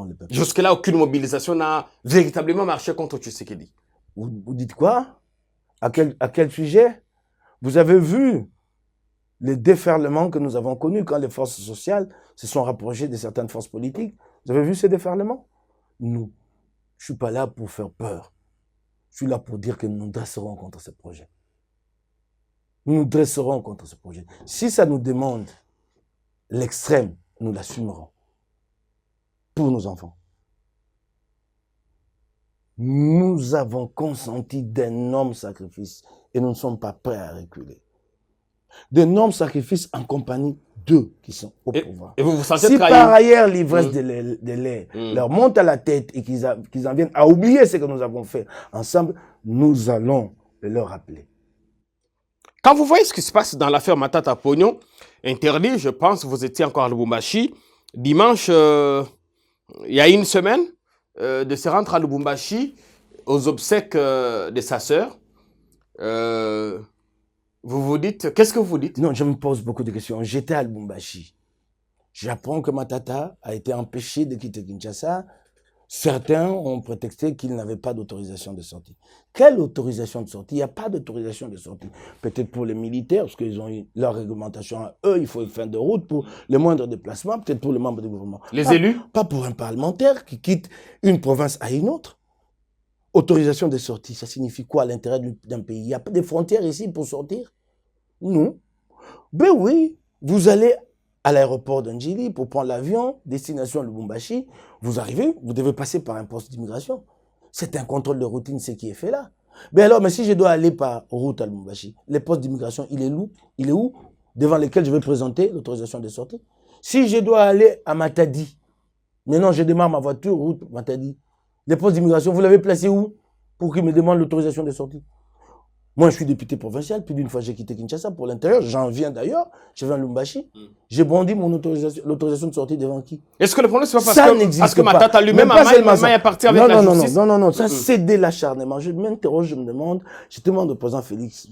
le peuple. Jusque-là, aucune mobilisation n'a véritablement marché contre Tshisekedi. Vous dites quoi? À quel sujet? Vous avez vu les déferlements que nous avons connus quand les forces sociales se sont rapprochées de certaines forces politiques. Vous avez vu ces déferlements? Nous, je suis pas là pour faire peur. Je suis là pour dire que nous nous dresserons contre ce projet. Nous nous dresserons contre ce projet. Si ça nous demande l'extrême, nous l'assumerons. Pour nos enfants. Nous avons consenti d'énormes sacrifices et nous ne sommes pas prêts à reculer. D'énormes sacrifices en compagnie d'eux qui sont au pouvoir. Et vous vous sentez si trahi? Par ailleurs l'ivresse de lait leur monte à la tête et qu'ils en viennent à oublier ce que nous avons fait ensemble, nous allons leur rappeler. Quand vous voyez ce qui se passe dans l'affaire Matata Pognon, interdit, je pense, vous étiez encore à Lubumbashi, dimanche, il y a une semaine, de se rendre à Lubumbashi aux obsèques de sa sœur. Vous vous dites, qu'est-ce que vous vous dites? Non, je me pose beaucoup de questions. J'étais à Lubumbashi. J'apprends que Matata a été empêché de quitter Kinshasa. Certains ont prétexté qu'il n'avait pas d'autorisation de sortie. Quelle autorisation de sortie? Il n'y a pas d'autorisation de sortie. Peut-être pour les militaires, parce qu'ils ont eu leur réglementation à eux, il faut une fin de route pour les moindres déplacements, peut-être pour les membres du gouvernement. Les élus? Pas pour un parlementaire qui quitte une province à une autre. Autorisation de sortie, ça signifie quoi à l'intérieur d'un pays? Il n'y a pas de frontières ici pour sortir? Non. Ben oui, vous allez à l'aéroport d'Andjili pour prendre l'avion, destination Lubumbashi. Vous arrivez, vous devez passer par un poste d'immigration. C'est un contrôle de routine, ce qui est fait là. Ben alors, mais si je dois aller par route à Lubumbashi, les postes d'immigration, il est où? Devant lesquels je vais présenter l'autorisation de sortie. Si je dois aller à Matadi, maintenant je démarre ma voiture, route Matadi. Les postes d'immigration, vous l'avez placé où? Pour qu'ils me demandent l'autorisation de sortie. Moi, je suis député provincial. Plus d'une fois, j'ai quitté Kinshasa pour l'intérieur. J'en viens d'ailleurs. Je vais à Lubumbashi. J'ai brandi l'autorisation de sortie devant qui? Est-ce que le problème, c'est pas ça parce que Matata lui-même est parti avec la justice? Non. Ça, c'est de l'acharnement. Je m'interroge, je demande au président Félix,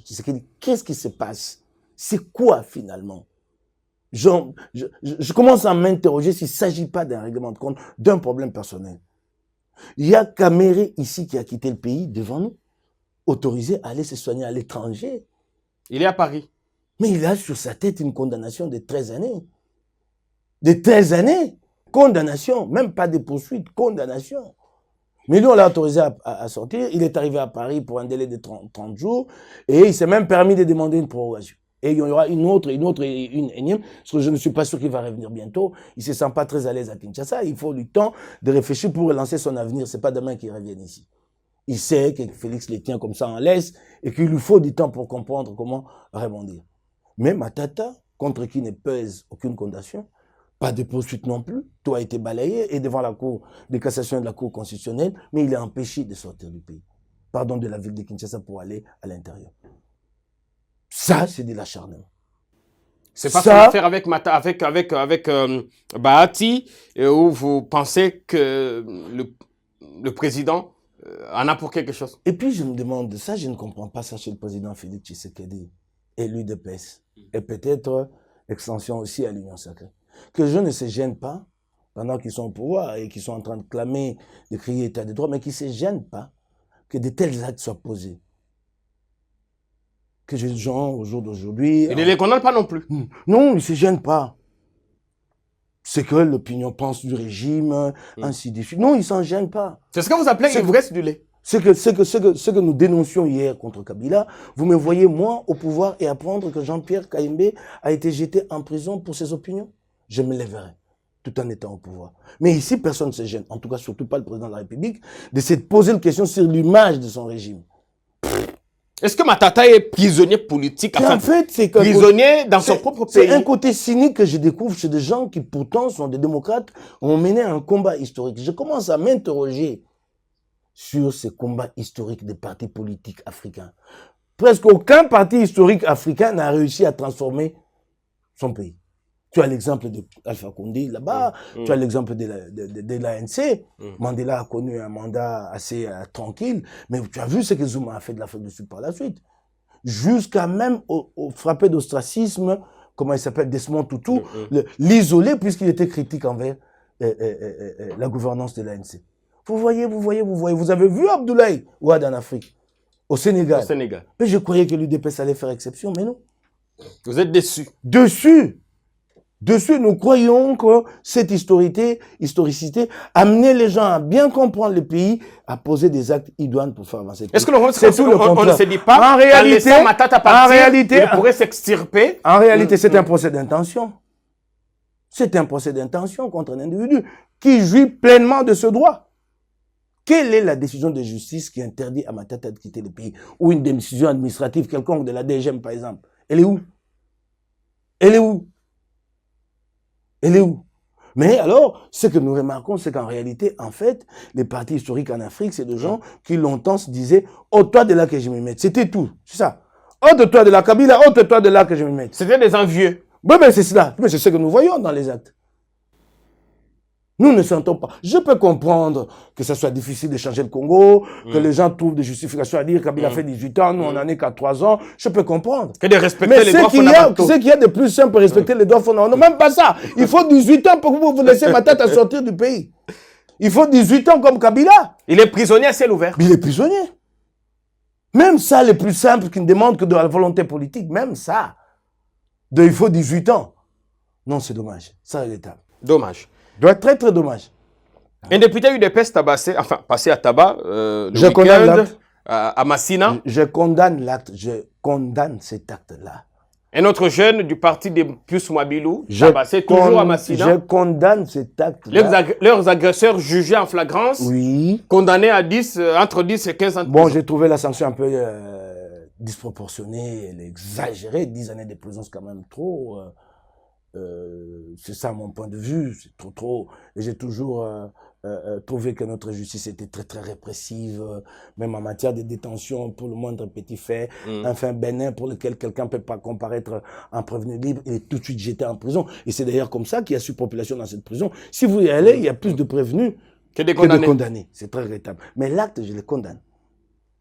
qu'est-ce qui se passe? C'est quoi, finalement? Je commence à m'interroger s'il ne s'agit pas d'un règlement de compte, d'un problème personnel. Il y a Kaméré ici qui a quitté le pays devant nous, autorisé à aller se soigner à l'étranger. Il est à Paris. Mais il a sur sa tête une condamnation de 13 années. De 13 années. Condamnation. Même pas de poursuite. Condamnation. Mais lui, on l'a autorisé à sortir. Il est arrivé à Paris pour un délai de 30 jours. Et il s'est même permis de demander une prorogation. Et il y en aura une autre et une énième, parce que je ne suis pas sûr qu'il va revenir bientôt. Il ne se sent pas très à l'aise à Kinshasa. Il faut du temps de réfléchir pour relancer son avenir. Ce n'est pas demain qu'il revienne ici. Il sait que Félix les tient comme ça en laisse et qu'il lui faut du temps pour comprendre comment rebondir. Mais Matata, contre qui ne pèse aucune condamnation, pas de poursuite non plus, tout a été balayé et devant la Cour de cassation de la Cour constitutionnelle, mais il est empêché de sortir du pays. Pardon, de la ville de Kinshasa pour aller à l'intérieur. Ça, c'est de l'acharnement. C'est pas ça faire avec Bahati, où vous pensez que le président en a pour quelque chose. Et puis je me demande, ça je ne comprends pas ça chez le président Félix Tshisekedi, élu de PES, et peut-être extension aussi à l'Union sacrée. Que les gens ne se gênent pas, pendant qu'ils sont au pouvoir et qu'ils sont en train de clamer, de crier état de droit, mais qu'ils ne se gênent pas que de tels actes soient posés. Que les gens, au jour d'aujourd'hui... Ils ne les condamnent pas non plus. Non, ils ne se gênent pas. C'est que l'opinion pense du régime, ainsi de suite. Non, ils ne s'en gênent pas. C'est ce que vous appelez l'ivresse du lait. Ce que nous dénoncions hier contre Kabila, vous me voyez, moi, au pouvoir et apprendre que Jean-Pierre Kayembe a été jeté en prison pour ses opinions. Je me lèverai, tout en étant au pouvoir. Mais ici, personne ne se gêne, en tout cas surtout pas le président de la République, de se poser une question sur l'image de son régime. Est-ce que Matata est prisonnier politique, en fait, c'est prisonnier dans son propre pays? C'est un côté cynique que je découvre chez des gens qui pourtant sont des démocrates, ont mené un combat historique. Je commence à m'interroger sur ces combats historiques des partis politiques africains. Presque aucun parti historique africain n'a réussi à transformer son pays. Tu as l'exemple d'Alpha Condé là-bas, tu as l'exemple de l'ANC. Mandela a connu un mandat assez tranquille, mais tu as vu ce que Zuma a fait de l'Afrique du Sud par la suite. Jusqu'à même au frappé d'ostracisme, comment il s'appelle, Desmond Tutu, l'isoler puisqu'il était critique envers la gouvernance de l'ANC. Vous voyez. Vous avez vu Abdoulaye Wade en Afrique, au Sénégal. Mais je croyais que l'UDPS allait faire exception, mais non. Vous êtes déçus. Dessus, nous croyons que cette historicité amenait les gens à bien comprendre le pays, à poser des actes idoines pour faire avancer le pays. Est-ce que on ne se dit pas, en réalité, Matata partir, il pourrait s'extirper? En réalité, c'est un procès d'intention. C'est un procès d'intention contre un individu qui jouit pleinement de ce droit. Quelle est la décision de justice qui interdit à Matata de quitter le pays? Ou une décision administrative quelconque de la DGM, par exemple? Elle est où? Mais alors, ce que nous remarquons, c'est qu'en réalité, en fait, les partis historiques en Afrique, c'est des gens qui longtemps se disaient « Oh, toi de là que je me mette ». C'était tout, c'est ça. « Oh, de toi de la Kabila, oh, de toi de là que je me mette ». C'était des envieux. Oui, mais c'est cela. Mais c'est ce que nous voyons dans les actes. Nous ne sentons pas. Je peux comprendre que ça soit difficile de changer le Congo, que les gens trouvent des justifications à dire Kabila fait 18 ans, nous on en est qu'à 3 ans. Je peux comprendre. Que de respecter les droits fondamentaux. Ce qu'il y a de plus simple pour respecter les droits fondamentaux, même pas ça. Il faut 18 ans pour que vous laissez Matata sortir du pays. Il faut 18 ans comme Kabila. Il est prisonnier à ciel ouvert. Il est prisonnier. Même ça, le plus simple, qui ne demande que de la volonté politique, même ça, il faut 18 ans. Non, c'est dommage. Ça, c'est l'état. Dommage. Doit être très, très dommage. Un député UDPS tabassé, enfin, passé à tabac, je condamne l'acte. À Massina. Je condamne l'acte. Je condamne cet acte-là. Un autre jeune du parti des Pius Mwabilou, tabassé toujours à Massina. Je condamne cet acte-là. Leurs agresseurs jugés en flagrance. Oui. Condamnés à entre 10 et 15 ans de prison. Bon, j'ai trouvé la sanction un peu disproportionnée, elle est exagérée. 10 années de prison, c'est quand même trop. C'est ça mon point de vue, c'est trop. Et j'ai toujours trouvé que notre justice était très, très répressive, même en matière de détention pour le moindre petit fait. Un fait bénin pour lequel quelqu'un ne peut pas comparaître en prévenu libre, il est tout de suite jeté en prison. Et c'est d'ailleurs comme ça qu'il y a surpopulation dans cette prison. Si vous y allez, il y a plus de prévenus que de condamnés. C'est très regrettable. Mais l'acte, je le condamne.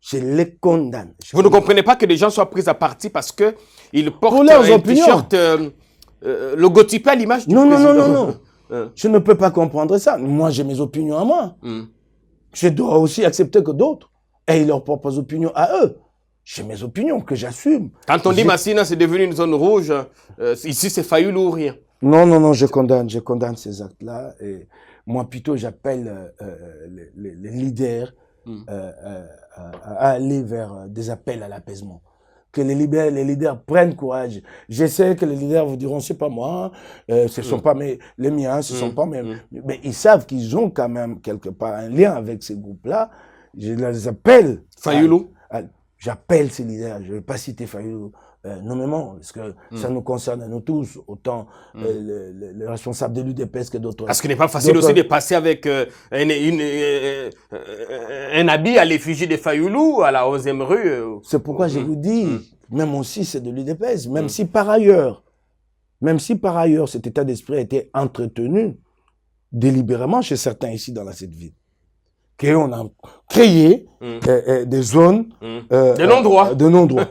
Je les condamne. Vous ne comprenez pas que les gens soient pris à partie parce qu'ils portent un t-shirt logotypé à l'image du président. Non. Je ne peux pas comprendre ça. Moi, j'ai mes opinions à moi. Je dois aussi accepter que d'autres aient leurs propres opinions à eux. J'ai mes opinions que j'assume. Quand on dit Massina, c'est devenu une zone rouge. Ici, c'est Fayoulou ou rien. Non, je condamne ces actes-là. Et moi, plutôt, j'appelle les leaders à aller vers des appels à l'apaisement. que les leaders prennent courage. Je sais que les leaders vous diront, c'est pas moi, ce sont pas les miens, ce sont pas mais ils savent qu'ils ont quand même quelque part un lien avec ces groupes-là. Je les appelle. Fayoulou. J'appelle ces leaders. Je ne vais pas citer Fayoulou nommément, parce que ça nous concerne à nous tous, autant les responsables de l'UDPS que d'autres. Parce qu'il n'est pas facile aussi de passer avec un habit à l'effigie de Fayoulou à la 11e rue. C'est pourquoi je vous dis, même aussi c'est de l'UDPS, même si par ailleurs, cet état d'esprit a été entretenu délibérément chez certains ici dans cette ville. Qu'on a créé des zones de non-droit.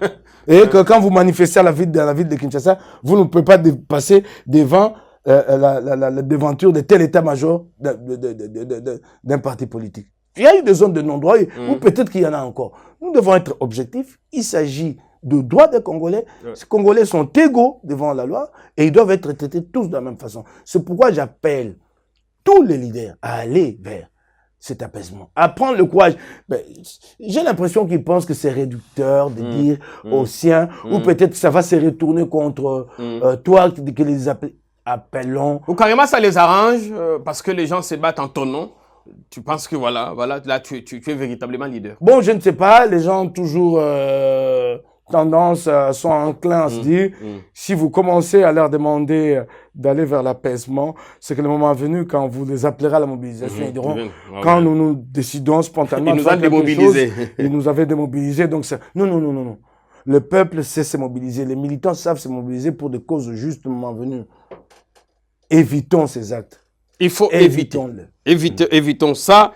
Et que quand vous manifestez dans la ville de Kinshasa, vous ne pouvez pas passer devant la devanture de tel état-major d'un parti politique. Il y a eu des zones de non-droit, ou peut-être qu'il y en a encore. Nous devons être objectifs. Il s'agit de droits des Congolais. Les Congolais sont égaux devant la loi et ils doivent être traités tous de la même façon. C'est pourquoi j'appelle tous les leaders à aller vers cet apaisement, à prendre le courage. J'ai l'impression qu'ils pensent que c'est réducteur de dire aux siens, ou peut-être que ça va se retourner contre toi, que les appelons. Ou carrément ça les arrange, parce que les gens se battent en ton nom. Tu penses que voilà, là tu es véritablement leader. Bon, je ne sais pas, les gens ont toujours tendance, sont enclins à se dire, si vous commencez à leur demander d'aller vers l'apaisement, c'est que le moment est venu quand vous les appellerez à la mobilisation. Ils diront, quand nous décidons spontanément de faire quelque chose, ils nous avaient démobilisés. Donc non. Le peuple sait se mobiliser. Les militants savent se mobiliser pour des causes justes le moment venu. Évitons ces actes. Il faut évitons ça.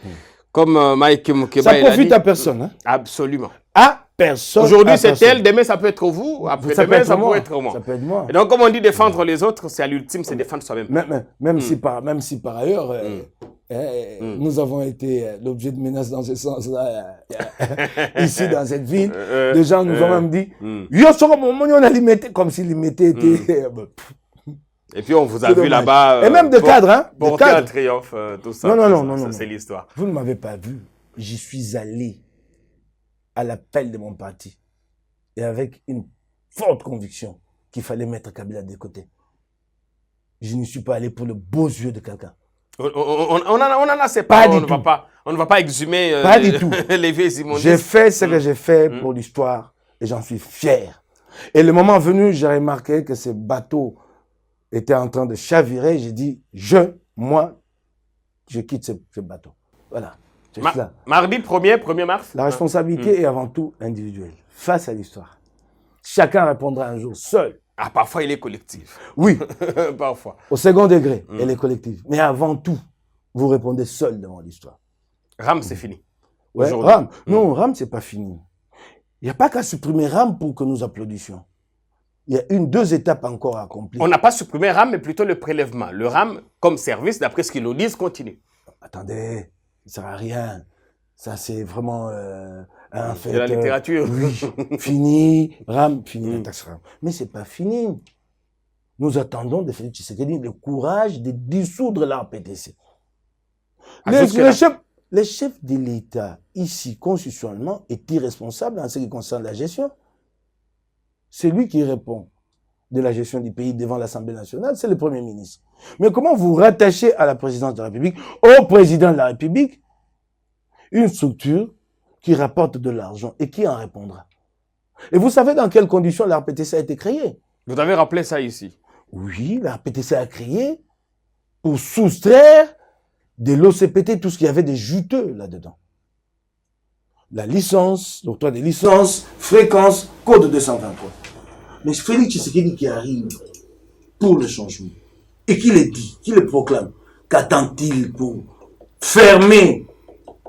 Comme Mike Mukeba. Ça profite à personne. Hein? Absolument. À personne. Aujourd'hui, c'est elle. Demain, ça peut être vous. Après demain, ça peut être moi. Ça peut être moi. Et donc, comme on dit, défendre les autres, c'est à l'ultime, c'est défendre soi-même. Même si par ailleurs, nous avons été l'objet de menaces dans ce sens-là, ici dans cette ville. Des gens nous ont même dit, on a limité, comme si limité était... Et puis on vous a vu là-bas. Et même de cadres, hein. Porter un triomphe, tout ça. Non. C'est l'histoire. Vous ne m'avez pas vu. J'y suis allé à l'appel de mon parti. Et avec une forte conviction qu'il fallait mettre Kabila de côté. Je n'y suis pas allé pour le beau yeux de quelqu'un. On en a assez pas. On ne va pas exhumer les vieilles immondices. J'ai fait ce que j'ai fait pour l'histoire et j'en suis fier. Et le moment venu, j'ai remarqué que ces bateaux était en train de chavirer, j'ai dit, moi, je quitte ce bateau. Voilà. Mardi 1er mars. La responsabilité est avant tout individuelle, face à l'histoire. Chacun répondra un jour seul. Ah, parfois il est collectif. Oui. Parfois. Au second degré, elle est collective. Mais avant tout, vous répondez seul devant l'histoire. RAM, c'est fini. Ouais, RAM. Non, RAM, c'est pas fini. Il n'y a pas qu'à supprimer RAM pour que nous applaudissions. Il y a deux étapes encore à accomplir. On n'a pas supprimé RAM, mais plutôt le prélèvement. Le RAM, comme service, d'après ce qu'ils nous disent, continue. Attendez, ça ne sert à rien. Ça, c'est vraiment un fait. De la littérature. Oui, fini, RAM, fini la taxe RAM. Mais ce n'est pas fini. Nous attendons de Félix Tshisekedi le courage de dissoudre l'ARPTC. Le chef de l'État, ici, constitutionnellement, est irresponsable en ce qui concerne la gestion. C'est lui qui répond de la gestion du pays devant l'Assemblée nationale, c'est le Premier ministre. Mais comment vous rattachez à la présidence de la République, au président de la République, une structure qui rapporte de l'argent et qui en répondra? Et vous savez dans quelles conditions la RPTC a été créée? Vous avez rappelé ça ici? Oui, la RPTC a créé pour soustraire de l'OCPT tout ce qu'il y avait de juteux là-dedans. La licence, l'octroi des licences, fréquence, code 223. Mais Félix Tshisekedi qui arrive pour le changement et qui le dit, qui le proclame, qu'attend-il pour fermer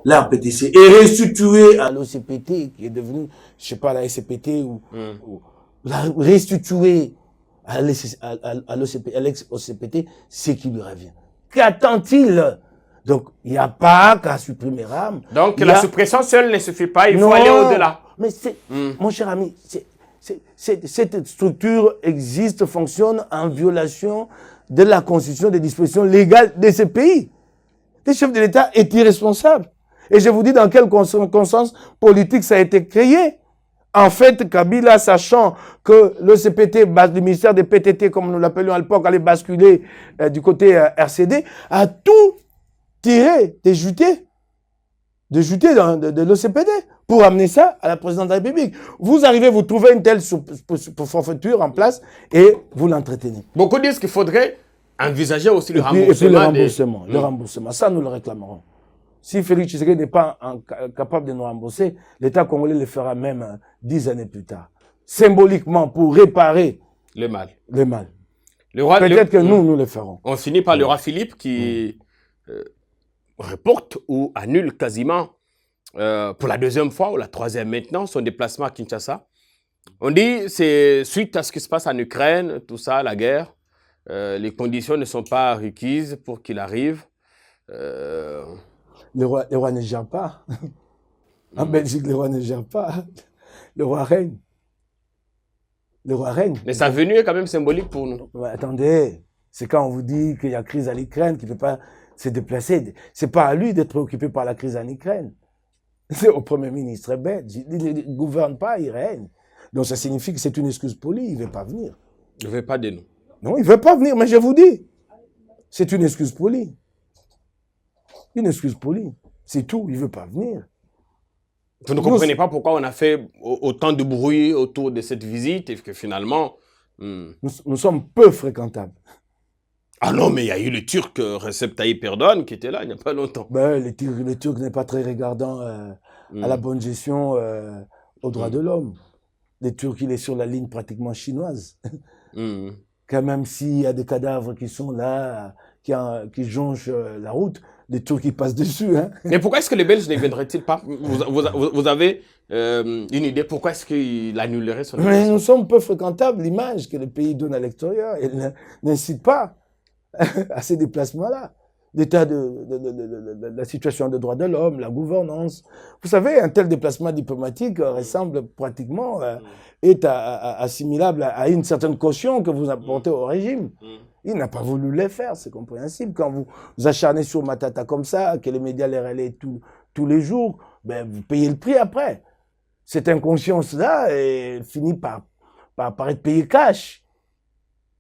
la RPTC et restituer à l'OCPT qui est devenu, je sais pas, la SCPT ou la restituer à l'ex-OCPT ce qui lui revient. Qu'attend-il? Donc, il n'y a pas qu'à supprimer RAM. Donc, la suppression seule ne suffit pas, il faut aller au-delà. Mais mon cher ami, cette structure existe, fonctionne en violation de la Constitution, des dispositions légales de ce pays. Le chef de l'État est irresponsable. Et je vous dis dans quelles circonstances politiques ça a été créé. En fait, Kabila, sachant que le CPT, le ministère des PTT, comme nous l'appelions à l'époque, allait basculer du côté RCD, a tout tiré des jutés de l'OCPD pour amener ça à la présidente de la République. Vous arrivez, vous trouvez une telle forfaiture en place et vous l'entretenez. Beaucoup disent qu'il faudrait envisager aussi le remboursement. Et puis le remboursement, le remboursement, ça nous le réclamerons. Si Félix Tshisekedi n'est pas capable de nous rembourser, l'État congolais le fera même 10 années plus tard. Symboliquement, pour réparer le mal. Le mal. Peut-être que nous le ferons. On finit par le roi Philippe qui reporte ou annule quasiment pour la deuxième fois ou la troisième maintenant son déplacement à Kinshasa. On dit c'est suite à ce qui se passe en Ukraine, tout ça, la guerre. Les conditions ne sont pas requises pour qu'il arrive. Le roi ne gère pas. En Belgique, le roi ne gère pas. Le roi règne. Le roi règne. Mais sa venue est quand même symbolique pour nous. Ouais, attendez, c'est quand on vous dit qu'il y a crise en Ukraine, qu'il ne peut pas se déplacer. C'est pas à lui d'être préoccupé par la crise en Ukraine. C'est au Premier ministre belge. Il ne gouverne pas, il règne. Donc ça signifie que c'est une excuse polie, il ne veut pas venir. Il ne veut pas de nous. Non, il ne veut pas venir, mais je vous dis, c'est une excuse polie. Une excuse polie. C'est tout, il ne veut pas venir. Vous ne comprenez pas pourquoi on a fait autant de bruit autour de cette visite et que finalement... Nous sommes peu fréquentables. Ah non, mais il y a eu le Turc Recep Tayyip Erdogan qui était là il n'y a pas longtemps. Ben, le Turc n'est pas très regardant à la bonne gestion aux droits de l'homme. Le Turc, il est sur la ligne pratiquement chinoise. Quand même s'il y a des cadavres qui sont là, qui jonchent la route, les Turcs qui passent dessus. Hein. Mais pourquoi est-ce que les Belges ne viendraient-ils pas? Vous avez une idée pourquoi est-ce qu'il annulerait son déplacement? Mais nous sommes peu fréquentables. L'image que le pays donne à l'extérieur, elle n'incite pas à ces déplacements-là. L'état de la situation des droits de l'homme, la gouvernance. Vous savez, un tel déplacement diplomatique ressemble pratiquement, est assimilable à une certaine caution que vous apportez au régime. Il n'a pas voulu les faire, c'est compréhensible. Quand vous vous acharnez sur Matata comme ça, que les médias les relaient tous les jours, ben vous payez le prix après. Cette inconscience-là finit par être payée cash.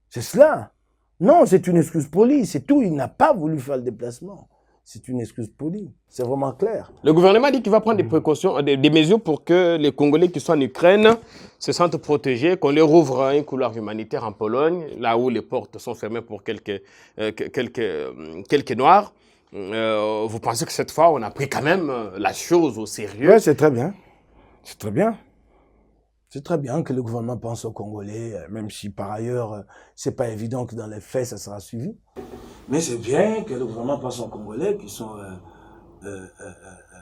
C'est cela. Non, c'est une excuse polie, c'est tout. Il n'a pas voulu faire le déplacement. C'est une excuse polie. C'est vraiment clair. Le gouvernement dit qu'il va prendre des précautions, des mesures pour que les Congolais qui sont en Ukraine se sentent protégés, qu'on leur ouvre un couloir humanitaire en Pologne, là où les portes sont fermées pour quelques Noirs. Vous pensez que cette fois, on a pris quand même la chose au sérieux? Oui, c'est très bien. C'est très bien. C'est très bien que le gouvernement pense aux Congolais, même si par ailleurs, c'est pas évident que dans les faits, ça sera suivi. Mais c'est bien que le gouvernement pense aux Congolais qui sont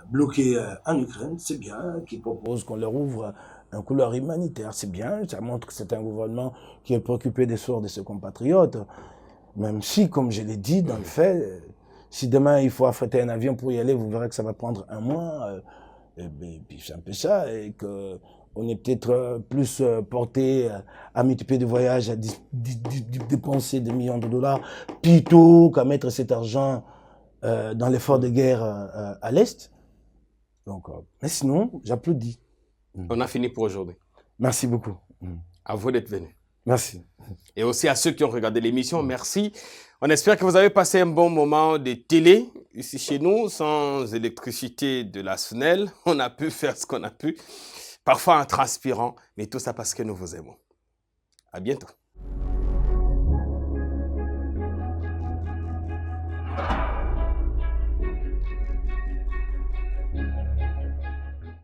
bloqués en Ukraine. C'est bien qu'ils proposent qu'on leur ouvre un couloir humanitaire. C'est bien, ça montre que c'est un gouvernement qui est préoccupé des sorts de ses compatriotes. Même si, comme je l'ai dit, dans le fait, si demain il faut affréter un avion pour y aller, vous verrez que ça va prendre un mois. Et puis c'est un peu ça, et que on est peut-être plus porté à multiplier des voyages, à dépenser des millions de dollars, plutôt qu'à mettre cet argent dans l'effort de guerre à l'Est. Donc, mais sinon, j'applaudis. On a fini pour aujourd'hui. Merci beaucoup. À vous d'être venu. Merci. Et aussi à ceux qui ont regardé l'émission, merci. On espère que vous avez passé un bon moment de télé ici chez nous, sans électricité de la SNEL. On a pu faire ce qu'on a pu, parfois en transpirant, mais tout ça parce que nous vous aimons. À bientôt.